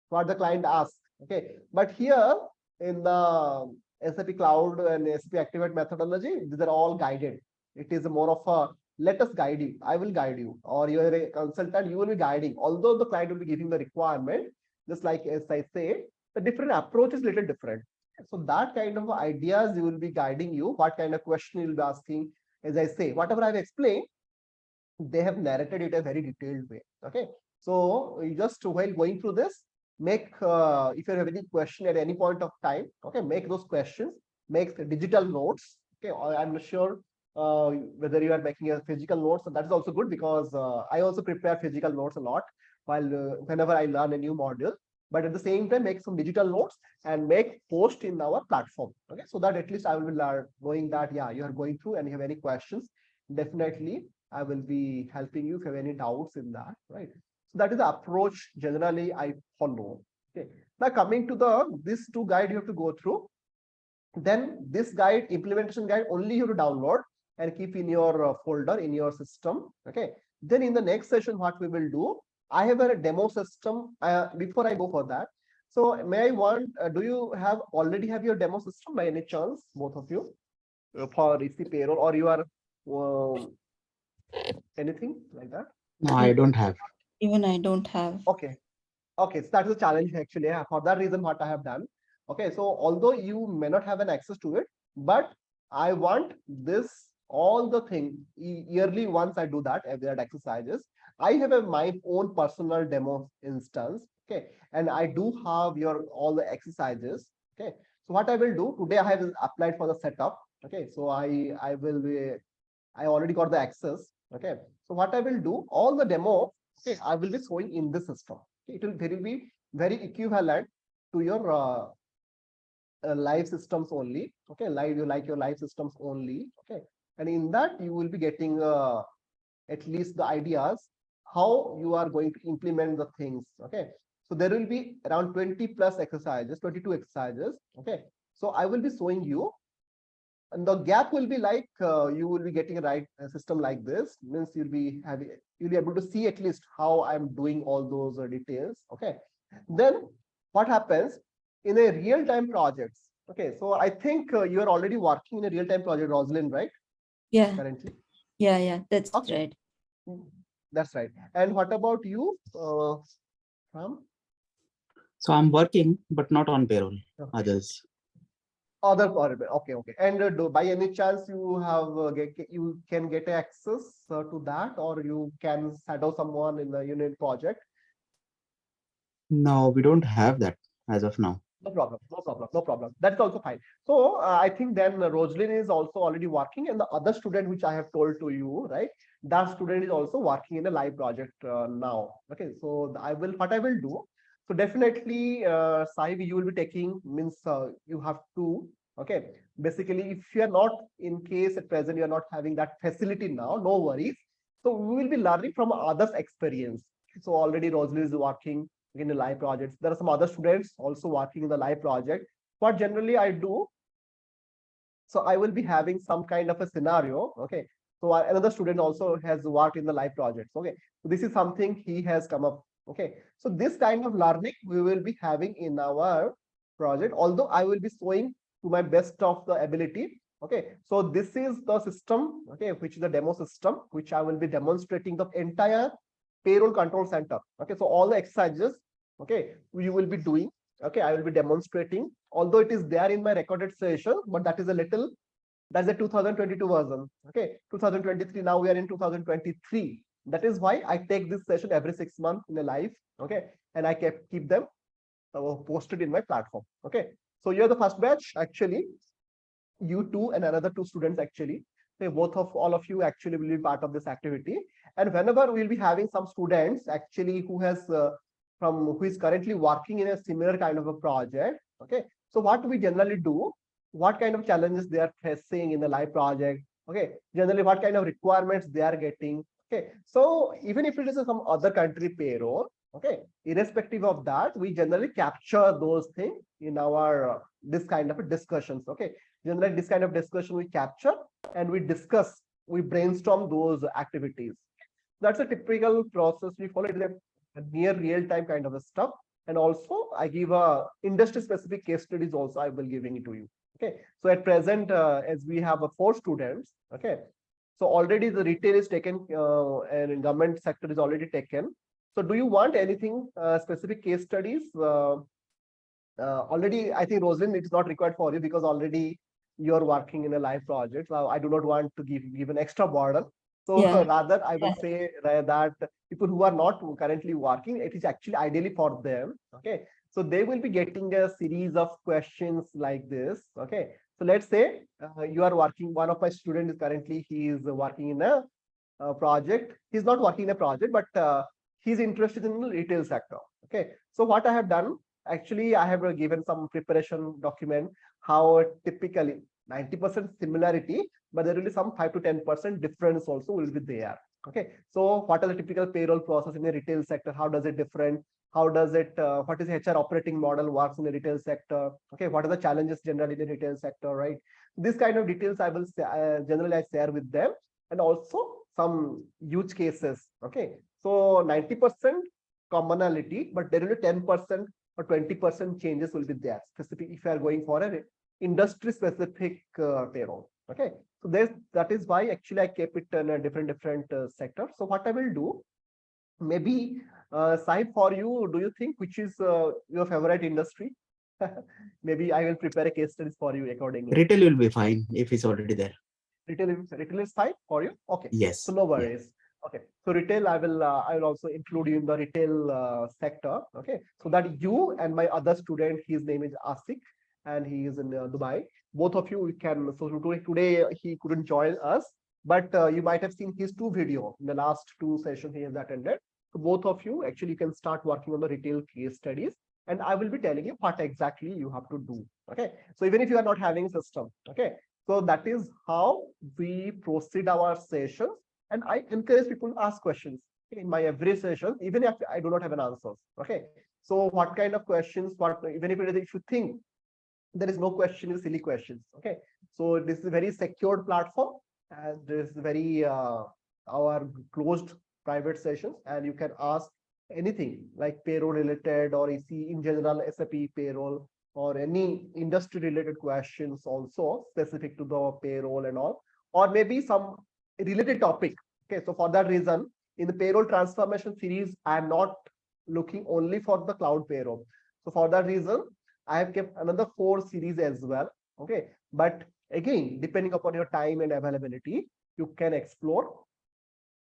A: what the client asks. Okay, but here in the SAP Cloud and SAP Activate methodology, these are all guided. It is more of a let us guide you. I will guide you, or you are a consultant, you will be guiding. Although the client will be giving the requirement, just like as I say, the different approach is little different. So that kind of ideas you will be guiding you. What kind of question you will be asking? As I say, whatever I've explained, they have narrated it a very detailed way. Okay, so you just while going through this, make if you have any question at any point of time, okay, make those questions, make digital notes. Okay, I'm not sure whether you are making a physical notes, so that is also good, because I also prepare physical notes a lot while whenever I learn a new module. But at the same time, make some digital notes and make post in our platform. Okay, so that at least I will be knowing that yeah, you are going through and you have any questions, definitely I will be helping you if you have any doubts in that, right? So that is the approach generally I follow. Okay, now coming to this 2 guide you have to go through. Then this guide, implementation guide, only you have to download and keep in your folder in your system. Okay, then in the next session what we will do, I have a demo system. Before I go for that, so may I do you already have your demo system by any chance, both of you, for EC Payroll, or you are anything like that?
D: No, I don't have.
B: Even I don't have.
A: Okay, okay, so that is a challenge actually. Yeah, for that reason, what I have done. Okay, so although you may not have an access to it, but I want this all the thing yearly. Once I do that, every exercises, I have my own personal demo instance. Okay, and I do have all the exercises. Okay, so what I will do today, I have applied for the setup. Okay, so I already got the access. Okay, so what I will do, all the demo, okay, I will be showing in this system. Okay, it will be very equivalent to your live systems only. Okay, you like your live systems only. Okay, and in that you will be getting at least the ideas how you are going to implement the things. Okay, so there will be around 20 plus exercises, 22 exercises. Okay, so I will be showing you, and the gap will be like you will be getting a system like this, means you'll be able to see at least how I'm doing all those details. Okay, then what happens in a real-time projects? Okay, so I think you are already working in a real-time project, Rosalind, right?
B: Yeah.
A: Currently.
B: Yeah, that's
A: Okay.
B: right.
A: That's right. And what about you, Ram?
D: So I'm working, but not on payroll.
A: Okay.
D: Others.
A: Other parameter. Okay, okay. And by any chance you have you can get access to that, or you can shadow someone in the unit project?
D: No, we don't have that as of now.
A: No problem, no problem, no problem. That's also fine. So I think then Rosalyn is also already working, and the other student which I have told to you, right? That student is also working in a live project now. Okay, so I will what I will do. So definitely, Saib, you will be taking means you have to. Okay, basically, if you are not in case at present you are not having that facility now, no worries. So we will be learning from others' experience. So already Rosalyn is working in the live projects. There are some other students also working in the live project. What generally I do, so I will be having some kind of a scenario. Okay. So another student also has worked in the live projects. Okay. So this is something he has come up. Okay. So this kind of learning we will be having in our project, although I will be showing to my best of the ability. Okay. So this is the system, okay, which is the demo system, which I will be demonstrating the entire payroll control center. Okay. So all the exercises, okay, we will be doing. Okay, I will be demonstrating, although it is there in my recorded session, but that is a little, that's a 2022 version. Okay, 2023, now we are in 2023. That is why I take this session every 6 months in a live. Okay, and I keep them posted in my platform. Okay, so you're the first batch, actually. You two and another two students, actually. Okay, both of all of you actually will be part of this activity. And whenever we'll be having some students actually who has who is currently working in a similar kind of a project. Okay, so what we generally do, what kind of challenges they are facing in the live project. Okay, generally what kind of requirements they are getting. Okay, so even if it is some other country payroll, okay, irrespective of that, we generally capture those things in our this kind of discussions. Okay, generally this kind of discussion we capture and we discuss, we brainstorm those activities. That's a typical process we follow. It is a near real-time kind of a stuff. And also I give a industry specific case studies also I will giving it to you. Okay, so at present as we have 4 students. Okay, so already the retail is taken and government sector is already taken. So do you want anything specific case studies? Already I think Rosalyn, it is not required for you because already you're working in a live project. So I do not want to give an extra burden. So rather, I will say that people who are not currently working, it is actually ideally for them. Okay, so they will be getting a series of questions like this. Okay, so let's say you are working. One of my students is currently he is working in a project. He's not working in a project, but he's interested in the retail sector. Okay, so what I have done, actually, I have given some preparation document how typically 90% similarity, but there will be some 5 to 10% difference also will be there. Okay, so what are the typical payroll process in the retail sector? How does it different? How does it? What is the HR operating model works in the retail sector? Okay, what are the challenges generally in the retail sector? Right, this kind of details I will generally I share with them, and also some use cases. Okay, so 90% commonality, but there will be 10% or 20% changes will be there. Specific if you are going for a industry specific payroll. Okay, so that is why actually I kept it in a different sector. So what I will do, maybe Saib, for you, do you think which is your favorite industry? Maybe I will prepare a case studies for you accordingly.
D: Retail will be fine if it's already there.
A: Retail is fine for you. Okay.
D: Yes.
A: So no worries. Yeah. Okay. So retail, I will also include you in the retail sector. Okay. So that you and my other student, his name is Asik, and he is in Dubai. Both of you can. So today he couldn't join us, but you might have seen his 2 videos in the last 2 sessions he has attended. So both of you actually can start working on the retail case studies, and I will be telling you what exactly you have to do. Okay. So even if you are not having a system, okay. So that is how we proceed our sessions, and I encourage people to ask questions in my every session, even if I do not have an answer. Okay. So what kind of questions? What even if you think there is no question is silly questions. Okay, so this is a very secured platform, and this is very our closed private sessions, and you can ask anything like payroll related or EC in general, SAP payroll, or any industry related questions also specific to the payroll and all, or maybe some related topic. Okay, so for that reason, in the payroll transformation series, I am not looking only for the cloud payroll. So for that reason, I have kept another 4 series as well. Okay, but again, depending upon your time and availability, you can explore.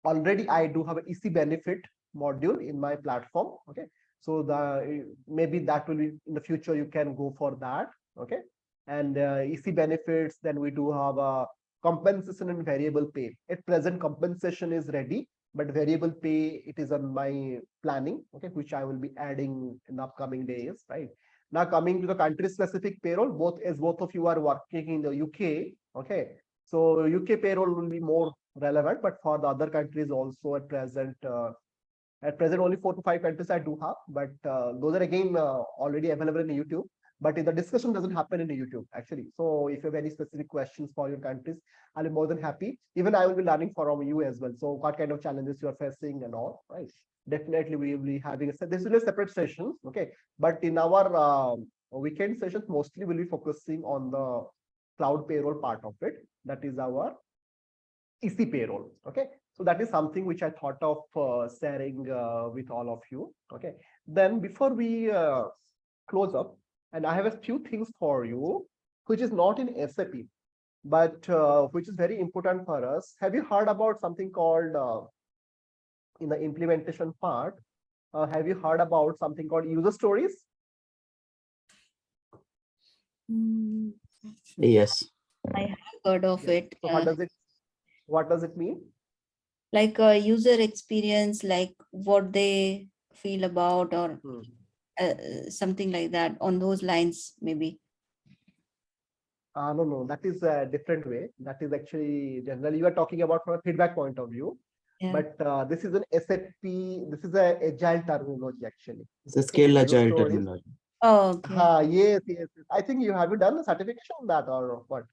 A: Already I do have an EC benefit module in my platform. Okay, so the maybe that will be in the future, you can go for that. Okay, and EC benefits, then we do have a compensation and variable pay. At present, compensation is ready, but variable pay, it is on my planning, okay, which I will be adding in the upcoming days, right? Now coming to the country specific payroll, both of you are working in the UK, okay, so UK payroll will be more relevant, but for the other countries also at present only 4 to 5 countries I do have, but those are again already available in YouTube. But the discussion doesn't happen in YouTube actually. So if you have any specific questions for your countries, I'll be more than happy. Even I will be learning from you as well. So what kind of challenges you are facing and all, right? Definitely we will be having this is a separate session, okay? But in our weekend sessions, mostly we'll be focusing on the cloud payroll part of it. That is our EC payroll, okay? So that is something which I thought of sharing with all of you, okay? Then before we close up, and I have a few things for you, which is not in SAP, but which is very important for us. Have you heard about something called, in the implementation part, have you heard about something called user stories?
B: Mm,
D: Yes.
B: I have heard of
A: Yes.
B: it.
A: So what does it mean?
B: Like a user experience, like what they feel about, or something like that, on those lines, maybe.
A: No, that is a different way. That is actually generally you are talking about from a feedback point of view.
B: Yeah.
A: But this is an SAP, this is a agile terminology actually.
D: It's a scale
A: User
D: agile
A: stories.
D: terminology.
B: Oh, okay.
A: Yes. I think you have done a certification on that or what?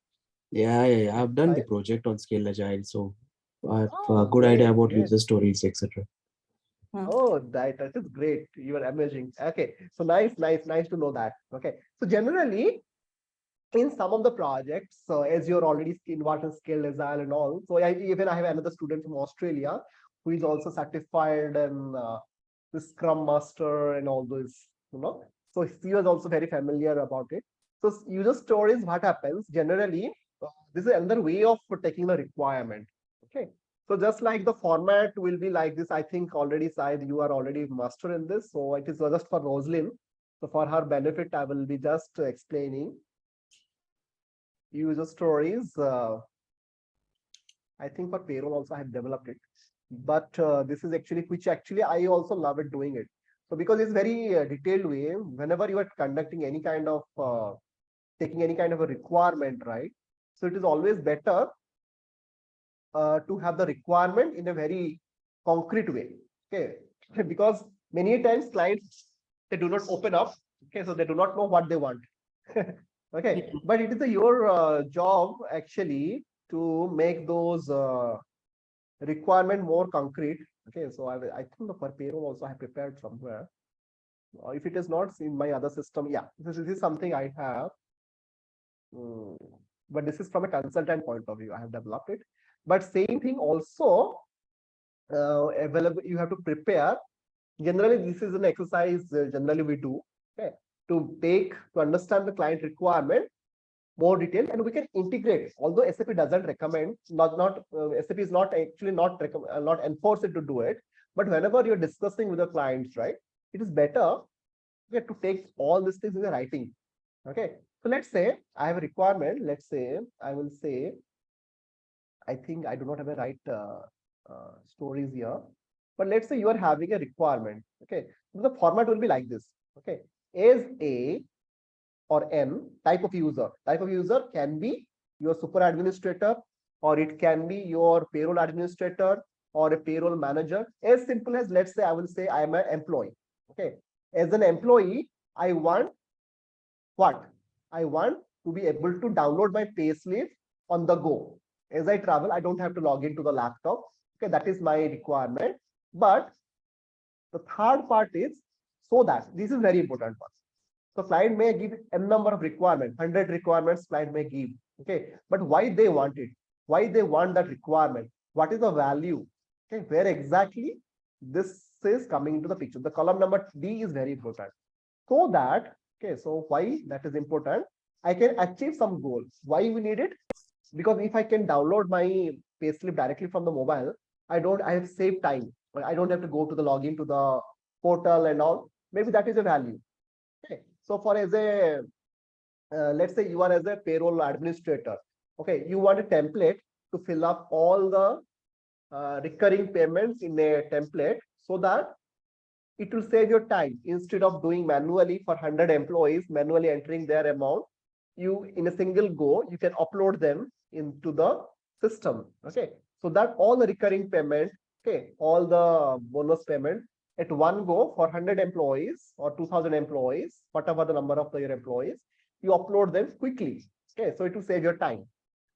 D: Yeah. I've done the
A: Right?
D: project on scale agile, so I have
A: Oh,
D: a good idea about
A: great.
D: user stories, etc.
A: Oh, that is great. You are amazing. Okay, so nice to know that. Okay, so generally in some of the projects, so as you're already involved in scale agile and all, so even I have another student from Australia who is also certified and the Scrum Master and all those, you know. So he was also very familiar about it. So user stories, what happens generally, this is another way of taking the requirement. Okay. So just like the format will be like this, I think already Said, you are already master in this. So it is just for Roslyn. So for her benefit, I will be just explaining user stories. I think for payroll also I have developed it, but this is actually which actually I also love it doing it. So because it's very detailed way. Whenever you are conducting any kind of taking any kind of a requirement, right? So it is always better to have the requirement in a very concrete way. Okay, because many times clients, they do not open up. Okay, so they do not know what they want. Okay, but it is your job actually to make those requirement more concrete. Okay, so I think the per payroll also I have prepared somewhere. If it is not in my other system, yeah, this is something I have. But this is from a consultant point of view. I have developed it. But same thing also available. You have to prepare. Generally, this is an exercise. Generally, we do, okay, to understand the client requirement more detail, and we can integrate. Although SAP doesn't recommend, SAP is not actually not enforced to do it. But whenever you're discussing with the clients, right, it is better, okay, to take all these things in the writing. Okay, so let's say I have a requirement. Let's say I will say, I think I do not have a right stories here, but let's say you are having a requirement. Okay, so the format will be like this. Okay, is A or N type of user. Type of user can be your super administrator, or it can be your payroll administrator or a payroll manager. As simple as, let's say I will say I am an employee. Okay, as an employee, I want what? I want to be able to download my payslip on the go. As I travel, I don't have to log into the laptop. Okay, that is my requirement. But the third part is, so that this is very important part. So client may give n number of requirements, 100 requirements client may give. Okay, but why they want it? Why they want that requirement? What is the value? Okay, where exactly this is coming into the picture? The column number D is very important. So that, okay, so why that is important? I can achieve some goals. Why we need it? Because if I can download my payslip directly from the mobile, I have saved time. I don't have to go to the login to the portal and all. Maybe that is a value. Okay. So for as a let's say you are as a payroll administrator. Okay, you want a template to fill up all the recurring payments in a template so that it will save your time instead of doing manually for 100 employees, manually entering their amount. You in a single go, you can upload them into the system. Okay, so that all the recurring payment, okay, all the bonus payment at one go for 100 employees or 2000 employees, whatever the number of your employees, you upload them quickly. Okay, so it will save your time.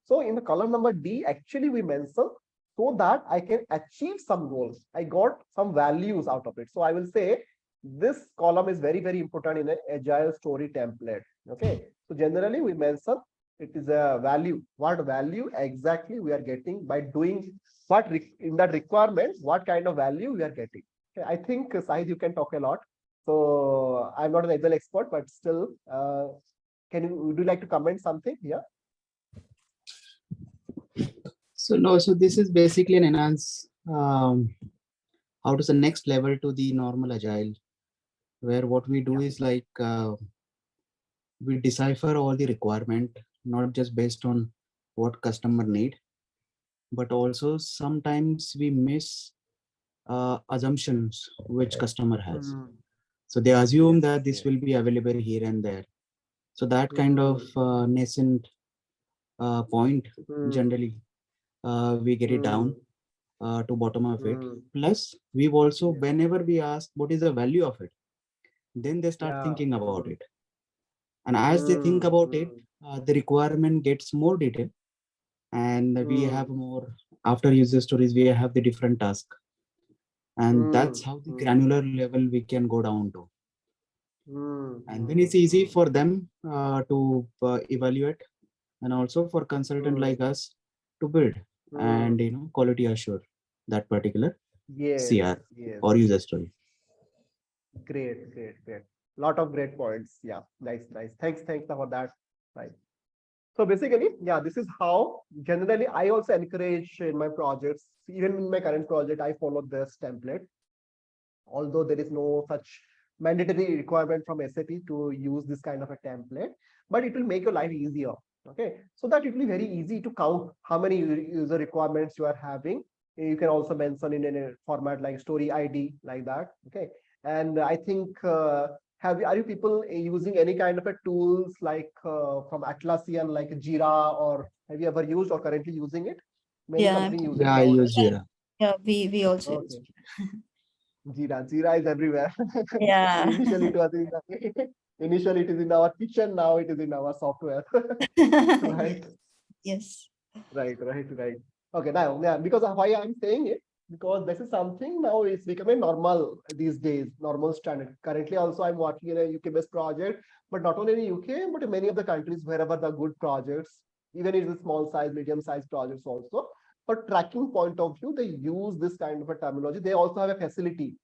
A: So in the column number D, actually we mentioned so that I can achieve some goals. I got some values out of it. So I will say this column is very, very important in an agile story template. Okay. So generally we mention it is a value. What value exactly we are getting by doing what in that requirement, what kind of value we are getting. Okay. I think Sahid, you can talk a lot. So I'm not an agile expert, but still, would you like to comment something here?
D: So no, so this is basically an enhance how to the next level to the normal agile, where what we do is like we decipher all the requirement, not just based on what customer need, but also sometimes we miss assumptions which customer has. So they assume that this will be available here and there. So that kind of nascent point, generally, we get it down to bottom of it. Plus, we've also, whenever we ask what is the value of it, then they start thinking about it. And as they think about it, the requirement gets more detailed. And we have more, after user stories, we have the different task. And that's how the granular level we can go down to. And then it's easy for them to evaluate, and also for consultant like us to build and quality assure that particular CR or user story.
A: Great, great, great. Lot of great points. Yeah, nice, nice. Thanks for that. Right. So basically, yeah, this is how generally I also encourage in my projects. Even in my current project, I follow this template. Although there is no such mandatory requirement from SAP to use this kind of a template, but it will make your life easier. Okay, so that it will be very easy to count how many user requirements you are having. You can also mention in a format like story ID like that. Okay, and I think are you people using any kind of a tools like from Atlassian like Jira, or have you ever used or currently using it? Many companies use it.
D: Yeah, I use Jira.
B: Yeah, we also use
A: Jira is everywhere.
B: Yeah.
A: Initially it was initially it is in our kitchen, now it is in our software. Right.
B: Yes.
A: Right. Okay, now, yeah, because of why I'm saying it, because this is something now it's becoming normal these days, normal standard. Currently also I'm working in a UK-based project, but not only in the UK, but in many of the countries wherever the good projects, even if it's small size, medium size projects also. For tracking point of view, they use this kind of a terminology. They also have a facility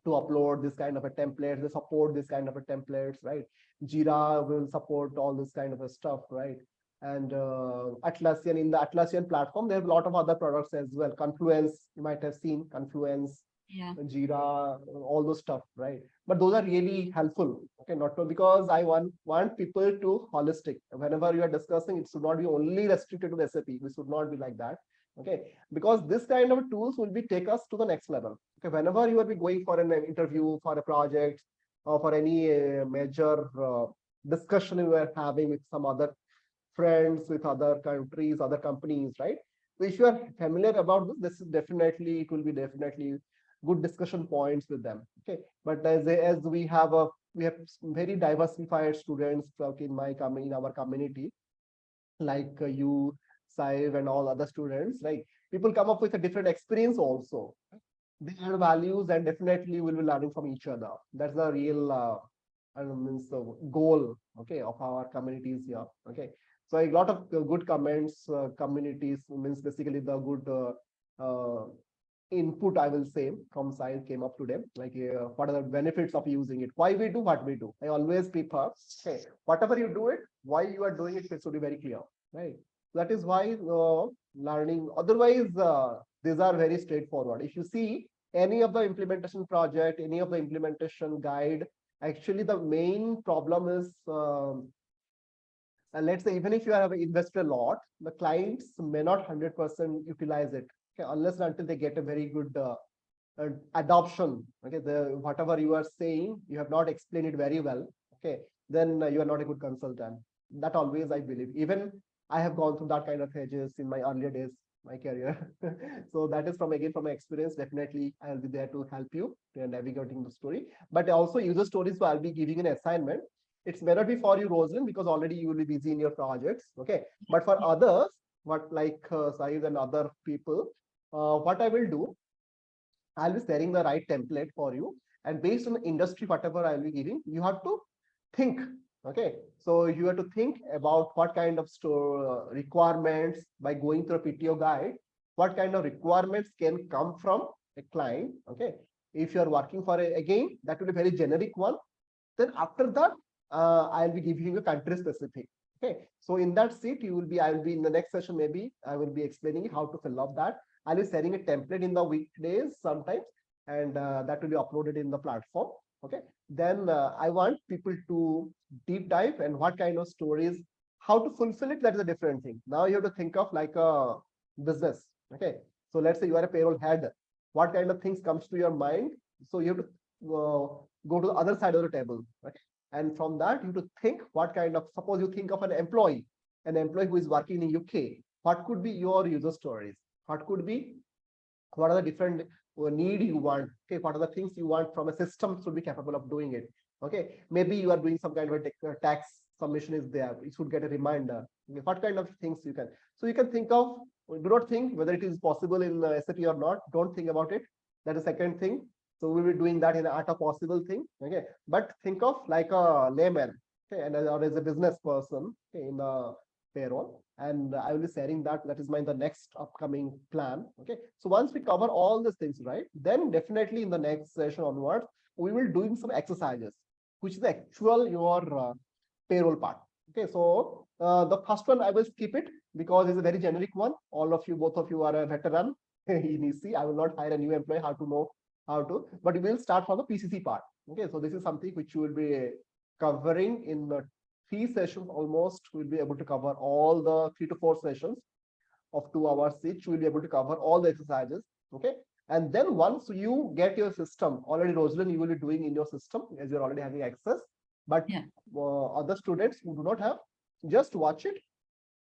A: to upload this kind of a template. They support this kind of a templates, right? Jira will support all this kind of a stuff, right? And Atlassian, in the Atlassian platform, they have a lot of other products as well. Confluence, you might have seen Confluence, Jira, all those stuff, right? But those are really helpful. Okay, not because I want people to holistic. Whenever you are discussing, it should not be only restricted to the SAP. We should not be like that. Okay, because this kind of tools will be take us to the next level. Okay, whenever you will be going for an interview for a project or for any major discussion you are having with some other friends, with other countries, other companies, right? So if you are familiar about this is definitely, it will be definitely good discussion points with them. Okay, but as we have very diversified students in our community, like you, Saib, and all other students, right? People come up with a different experience also. They have values, and definitely will be learning from each other. That's the real means the goal, okay, of our communities here. Okay, so a lot of good comments. Communities means basically the good input, I will say, from side came up today, like what are the benefits of using it, why we do what we do. I always prefer, okay, whatever you do it, why you are doing it, it should be very clear, right? That is why learning, otherwise these are very straightforward. If you see any of the implementation project, any of the implementation guide, actually the main problem is and let's say even if you have invested a lot, the clients may not 100% utilize it, okay, unless and until they get a very good adoption. Okay, the whatever you are saying, you have not explained it very well. Okay, then you are not a good consultant. That always I believe. Even I have gone through that kind of edges in my earlier days, my career. So that is from my experience. Definitely, I'll be there to help you to navigating the story. But also user stories, so I'll be giving an assignment. It's better be for you, Rosalind, because already you will be busy in your projects. Okay, but for others, what like Saeed and other people, what I will do, I'll be sharing the right template for you, and based on the industry, whatever I'll be giving, you have to think. Okay, so you have to think about what kind of store requirements by going through a PTO guide, what kind of requirements can come from a client. Okay, if you are working for again, that will be very generic one. Then after that, I'll be giving you a country specific. Okay, so in that seat, I will be in the next session, maybe I will be explaining how to fill up that. I'll be sharing a template in the weekdays sometimes, and that will be uploaded in the platform. Okay, then I want people to deep dive and what kind of stories, how to fulfill it. That is a different thing. Now you have to think of like a business. Okay, so let's say you are a payroll head. What kind of things comes to your mind? So you have to go to the other side of the table. Okay, and from that you have to think what kind of, suppose you think of an employee who is working in UK. What could be your user stories? What could be, what are the different need you want? Okay, what are the things you want from a system should be capable of doing it? Okay, maybe you are doing some kind of a tax submission is there, it should get a reminder. Okay, what kind of things you can, so you can think of, do not think whether it is possible in SAP or not, don't think about it. That is second thing. So we'll be doing that in art of possible thing. Okay, but think of like a layman, okay, and or as a business person, okay, in the payroll, and I will be sharing that. That is the next upcoming plan. Okay, so once we cover all these things, right, then definitely in the next session onwards, we will doing some exercises, which is actual your payroll part. Okay, so the first one I will skip it because it's a very generic one. All of you, both of you are a veteran in EC. I will not hire a new employee how to know how to, but we will start from the PCC part. Okay, so this is something which you will be covering in the 3 sessions almost. We'll be able to cover all the 3 to 4 sessions of 2 hours each. We'll be able to cover all the exercises. Okay, and then once you get your system, already Rosalind, you will be doing in your system as you're already having access. But other students who do not have, just watch it.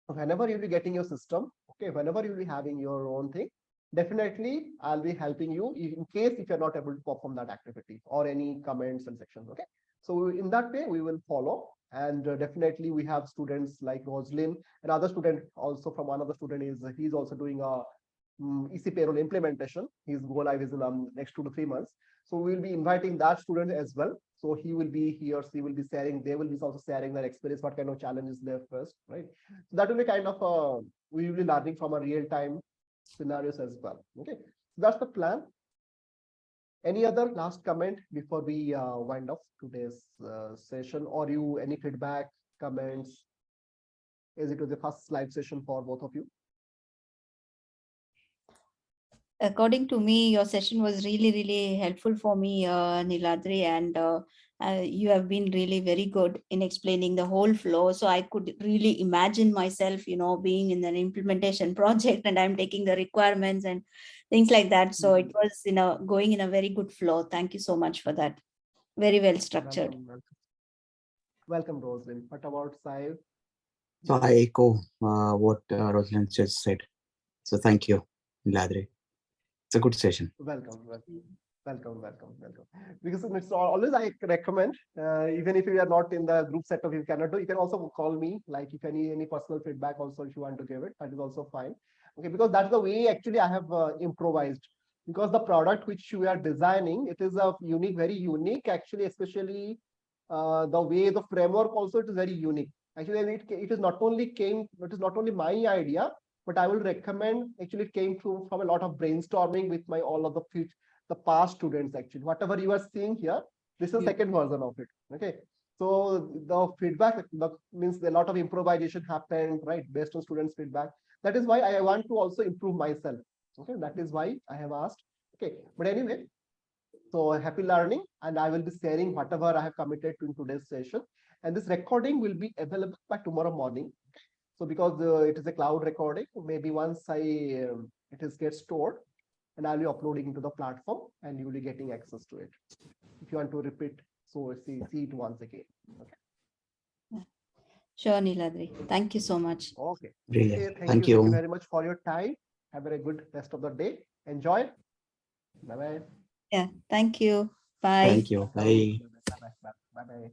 A: Whenever you'll be getting your system, okay, whenever you'll be having your own thing, definitely I'll be helping you in case if you're not able to perform that activity or any comments and sections. Okay, so in that way we will follow, and definitely we have students like Rosalind, and other student also from another student is, he's also doing a EC Payroll implementation. His go live is in next 2 to 3 months. So we'll be inviting that student as well. So he or she will be sharing, they will be also sharing their experience, what kind of challenges they first, right? So that will be kind of, we will be learning from a real-time scenarios as well. Okay, so that's the plan. Any other last comment before we wind up today's session, or you any feedback, comments, as it was the first live session for both of you?
B: According to me, your session was really, really helpful for me, Niladri, and you have been really very good in explaining the whole flow. So I could really imagine myself, being in an implementation project and I'm taking the requirements and things like that. So it was, going in a very good flow. Thank you so much for that. Very well structured.
A: Welcome, Rosalind. What about Sai?
D: So I echo what Rosalind just said. So thank you, NILADRI. It's a good session.
A: Welcome. Because it's always I recommend, even if you are not in the group setup, you cannot do, you can also call me, like if any personal feedback also, if you want to give it, that is also fine. Okay, because that's the way actually I have improvised, because the product which we are designing, it is a very unique actually, especially the way the framework also, it is very unique. Actually, it is not only my idea, but I will recommend, actually it came from a lot of brainstorming with my all of the past students. Actually, whatever you are seeing here, this is the second version of it. Okay. So the feedback means a lot of improvisation happened, right, based on students' feedback. That is why I want to also improve myself. Okay, that is why I have asked. Okay, but anyway, so happy learning, and I will be sharing whatever I have committed to in today's session. And this recording will be available by tomorrow morning. So because it is a cloud recording, maybe once it is get stored, and I'll be uploading into the platform, and you will be getting access to it. If you want to repeat, so see it once again. Okay.
B: Sure, Niladri. Thank you so much.
A: Okay.
C: Yeah.
A: Okay. Thank
C: Thank
A: you. Thank you
C: you.
A: very much for your time. Have a good rest of the day. Enjoy. Bye bye.
B: Yeah, thank you. Bye.
C: Thank you. Bye.
A: Bye bye. Bye bye.